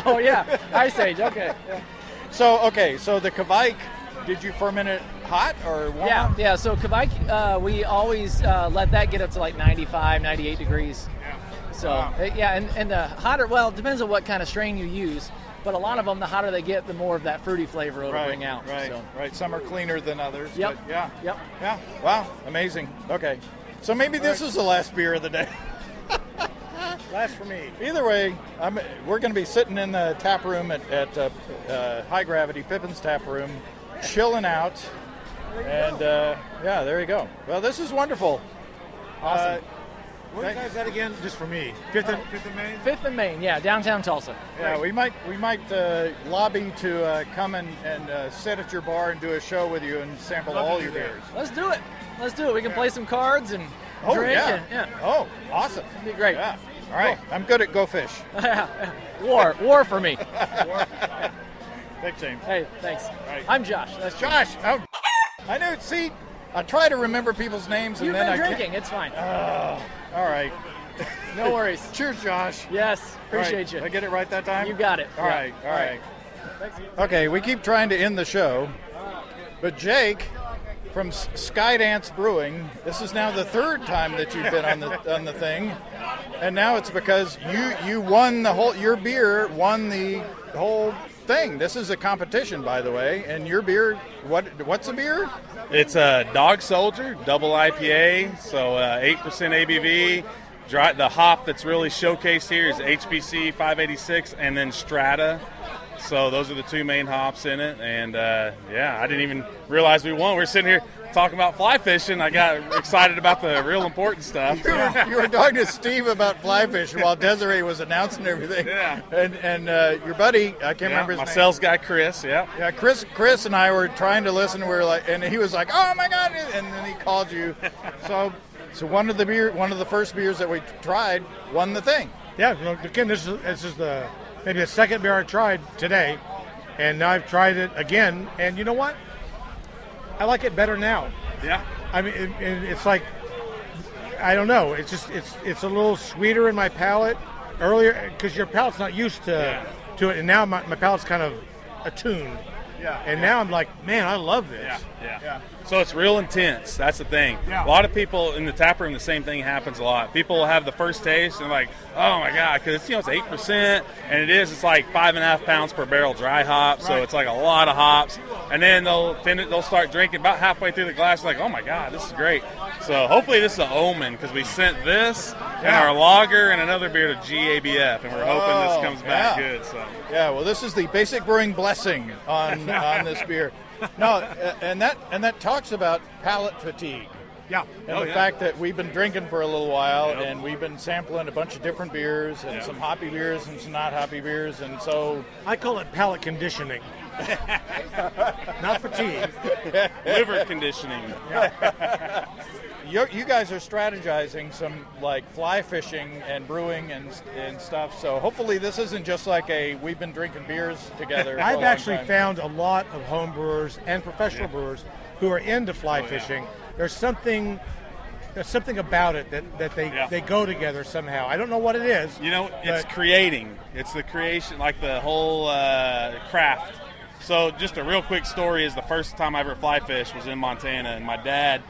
Oh, yeah, Ice Age. Okay. Yeah. So the Kvike, did you ferment it hot or warm? Yeah. So Kvike, we always let that get up to like 95, 98 degrees. Yeah. So and the hotter, well, it depends on what kind of strain you use. But a lot of them, the hotter they get, the more of that fruity flavor it'll bring out. Right. Some are cleaner than others. Yep. But yeah. Yep. Yeah. Wow. Amazing. Okay. So maybe this is the last beer of the day. Last for me. Either way, we're going to be sitting in the tap room at High Gravity Pippin's tap room, chilling out. And there you go. Well, this is wonderful. Awesome. Where are you guys at again? Just for me. 5th and Main? 5th and Main, yeah, downtown Tulsa. Yeah, we might lobby to come and sit at your bar and do a show with you and sample all your beers. Let's do it. We can play some cards and drink. Yeah. Oh, awesome. It'd be great. Yeah. All right. Cool. I'm good at Go Fish. War for me. Thanks, James. Hey, thanks. Right. I'm Josh. That's Josh. Oh, I knew. See, I try to remember people's names and You've then been I drinking. It's fine. All right. No worries. Cheers, Josh. Yes, appreciate you. Did I get it right that time? You got it. All right. Thanks. Okay, we keep trying to end the show, but Jake from Skydance Brewing. This is now the third time that you've been on the thing, and now it's because you won your beer won the whole thing. This is a competition, by the way, and your beer, what's a beer? It's a Dog Soldier double IPA, so 8% ABV. The hop that's really showcased here is HBC 586 and then Strata. So those are the two main hops in it. And, I didn't even realize we won. We're sitting here talking about fly fishing. I got excited about the real important stuff. You were talking to Steve about fly fishing while Desiree was announcing everything. Yeah. And your buddy, I can't remember his my name. sales guy, Chris, yeah. Yeah, Chris and I were trying to listen. We were like, and he was like, "Oh my God!" And then he called you. So one of the first beers that we tried won the thing. Yeah. Again, this is maybe the second beer I tried today, and now I've tried it again. And you know what? I like it better now. Yeah. I mean, it's like, I don't know. It's just it's a little sweeter in my palate earlier because your palate's not used to it, and now my palate's kind of attuned. Yeah. And now I'm like, man, I love this. Yeah. So it's real intense. That's the thing. Yeah. A lot of people in the tap room, the same thing happens a lot. People will have the first taste and like, oh my God, because it's 8%, and it's like 5.5 pounds per barrel dry hop, so it's like a lot of hops. And then they'll start drinking about halfway through the glass, like, oh my God, this is great. So hopefully this is an omen because we sent this and our lager and another beer to GABF, and we're hoping this comes back good. So well, this is the Basic Brewing blessing on this beer. No, and that talks about palate fatigue. Yeah. And the fact that we've been drinking for a little while, and we've been sampling a bunch of different beers, and some hoppy beers and some not hoppy beers, and so I call it palate conditioning. Not fatigue. liver conditioning. You guys are strategizing some like fly fishing and brewing and stuff. So hopefully this isn't just like we've been drinking beers together. I've actually found a lot of home brewers and professional brewers who are into fly fishing. There's something about it that they go together somehow. I don't know what it is. It's creating. It's the creation, like the whole craft. So just a real quick story is the first time I ever fly fished was in Montana, and my dad,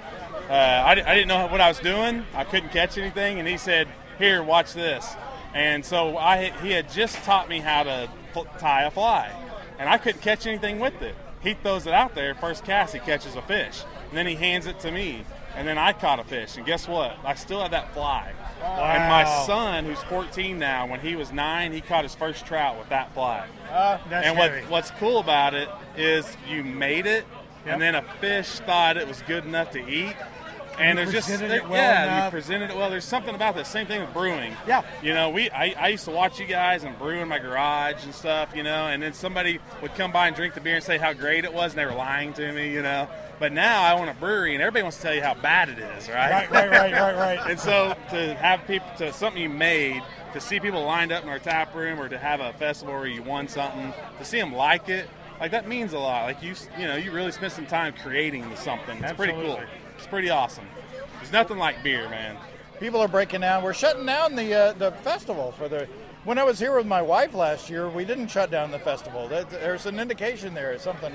I didn't know what I was doing. I couldn't catch anything, and he said, "Here, watch this." And so he had just taught me how to tie a fly, and I couldn't catch anything with it. He throws it out there, first cast, he catches a fish, and then he hands it to me, and then I caught a fish, and guess what? I still have that fly. Wow. And my son, who's 14 now, when he was 9, he caught his first trout with that fly. That's What's cool about it is you made it, and then a fish thought it was good enough to eat. And you there's just presented it well enough. You presented it well. There's something about that. Same thing with brewing. Yeah. I used to watch you guys and brew in my garage and stuff, and then somebody would come by and drink the beer and say how great it was, and they were lying to me, But now I own a brewery, and everybody wants to tell you how bad it is, right? Right. And so to have people, to something you made, to see people lined up in our tap room, or to have a festival where you won something, to see them like it, like that means a lot. Like you really spent some time creating something. It's Absolutely. pretty cool. It's pretty awesome. There's nothing like beer, man. People are breaking down. We're shutting down the festival for the. When I was here with my wife last year, we didn't shut down the festival. There's an indication there. Something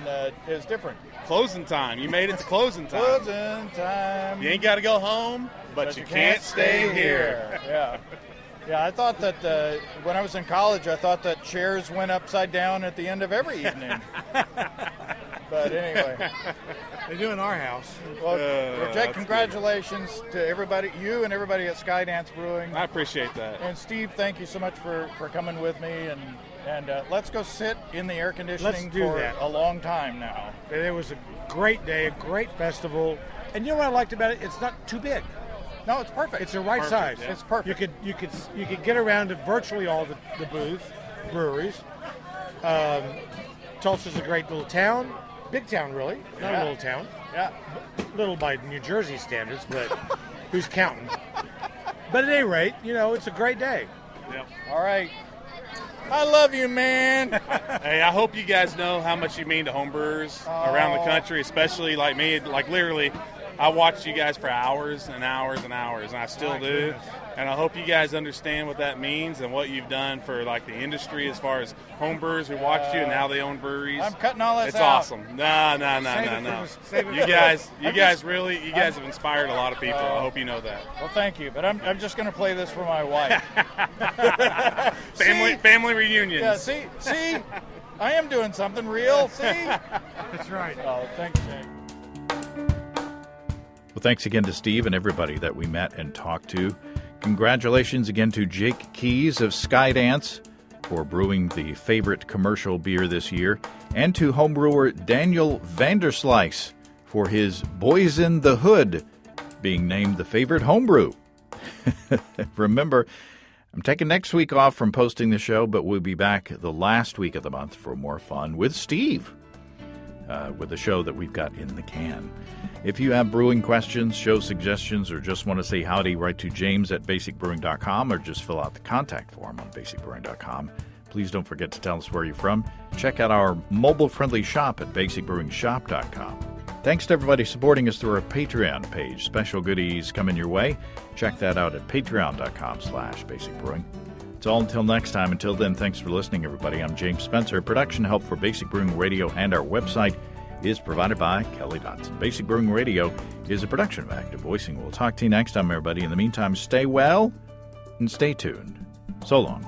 is different. Closing time. You made it to closing time. Closing time. You ain't got to go home, but you can't stay here. Yeah, I thought that when I was in college, I thought that chairs went upside down at the end of every evening. But anyway. They do in our house. Well, Jake, congratulations to everybody, you and everybody at Skydance Brewing. I appreciate that. And Steve, thank you so much for coming with me. And let's go sit in the air conditioning for a long time now. It was a great day, a great festival. And you know what I liked about it? It's not too big. No, it's perfect. It's the right size. Yeah. It's perfect. You could get around to virtually all the breweries. Tulsa's a great little town. Big town, really. Not a little town. Yeah. Little by New Jersey standards, but who's counting? But at any rate, it's a great day. Yep. All right. I love you, man. Hey, I hope you guys know how much you mean to homebrewers around the country, especially like me. Like literally, I watched you guys for hours and hours and hours, and I still do. And I hope you guys understand what that means and what you've done for like the industry as far as home brewers who watched you and now they own breweries. I'm cutting all this It's out. awesome. No. You guys have inspired a lot of people. I hope you know that. Well, thank you, but I'm just going to play this for my wife. Family reunions. Yeah, see, I am doing something real. See, That's right. Oh, thanks, Jake. Well, thanks again to Steve and everybody that we met and talked to. Congratulations again to Jake Keys of Skydance for brewing the favorite commercial beer this year, and to homebrewer Daniel Vanderslice for his Boys in the Hood being named the favorite homebrew. Remember, I'm taking next week off from posting the show, but we'll be back the last week of the month for more fun with Steve, with the show that we've got in the can. If you have brewing questions, show suggestions, or just want to say howdy, write to james@basicbrewing.com or just fill out the contact form on basicbrewing.com. Please don't forget to tell us where you're from. Check out our mobile-friendly shop at basicbrewingshop.com. Thanks to everybody supporting us through our Patreon page. Special goodies coming your way. Check that out at patreon.com/basicbrewing. It's all until next time. Until then, thanks for listening, everybody. I'm James Spencer. Production help for Basic Brewing Radio and our website is provided by Kelly Dotson. Basic Brewing Radio is a production of Active Voicing. We'll talk to you next time, everybody. In the meantime, stay well and stay tuned. So long.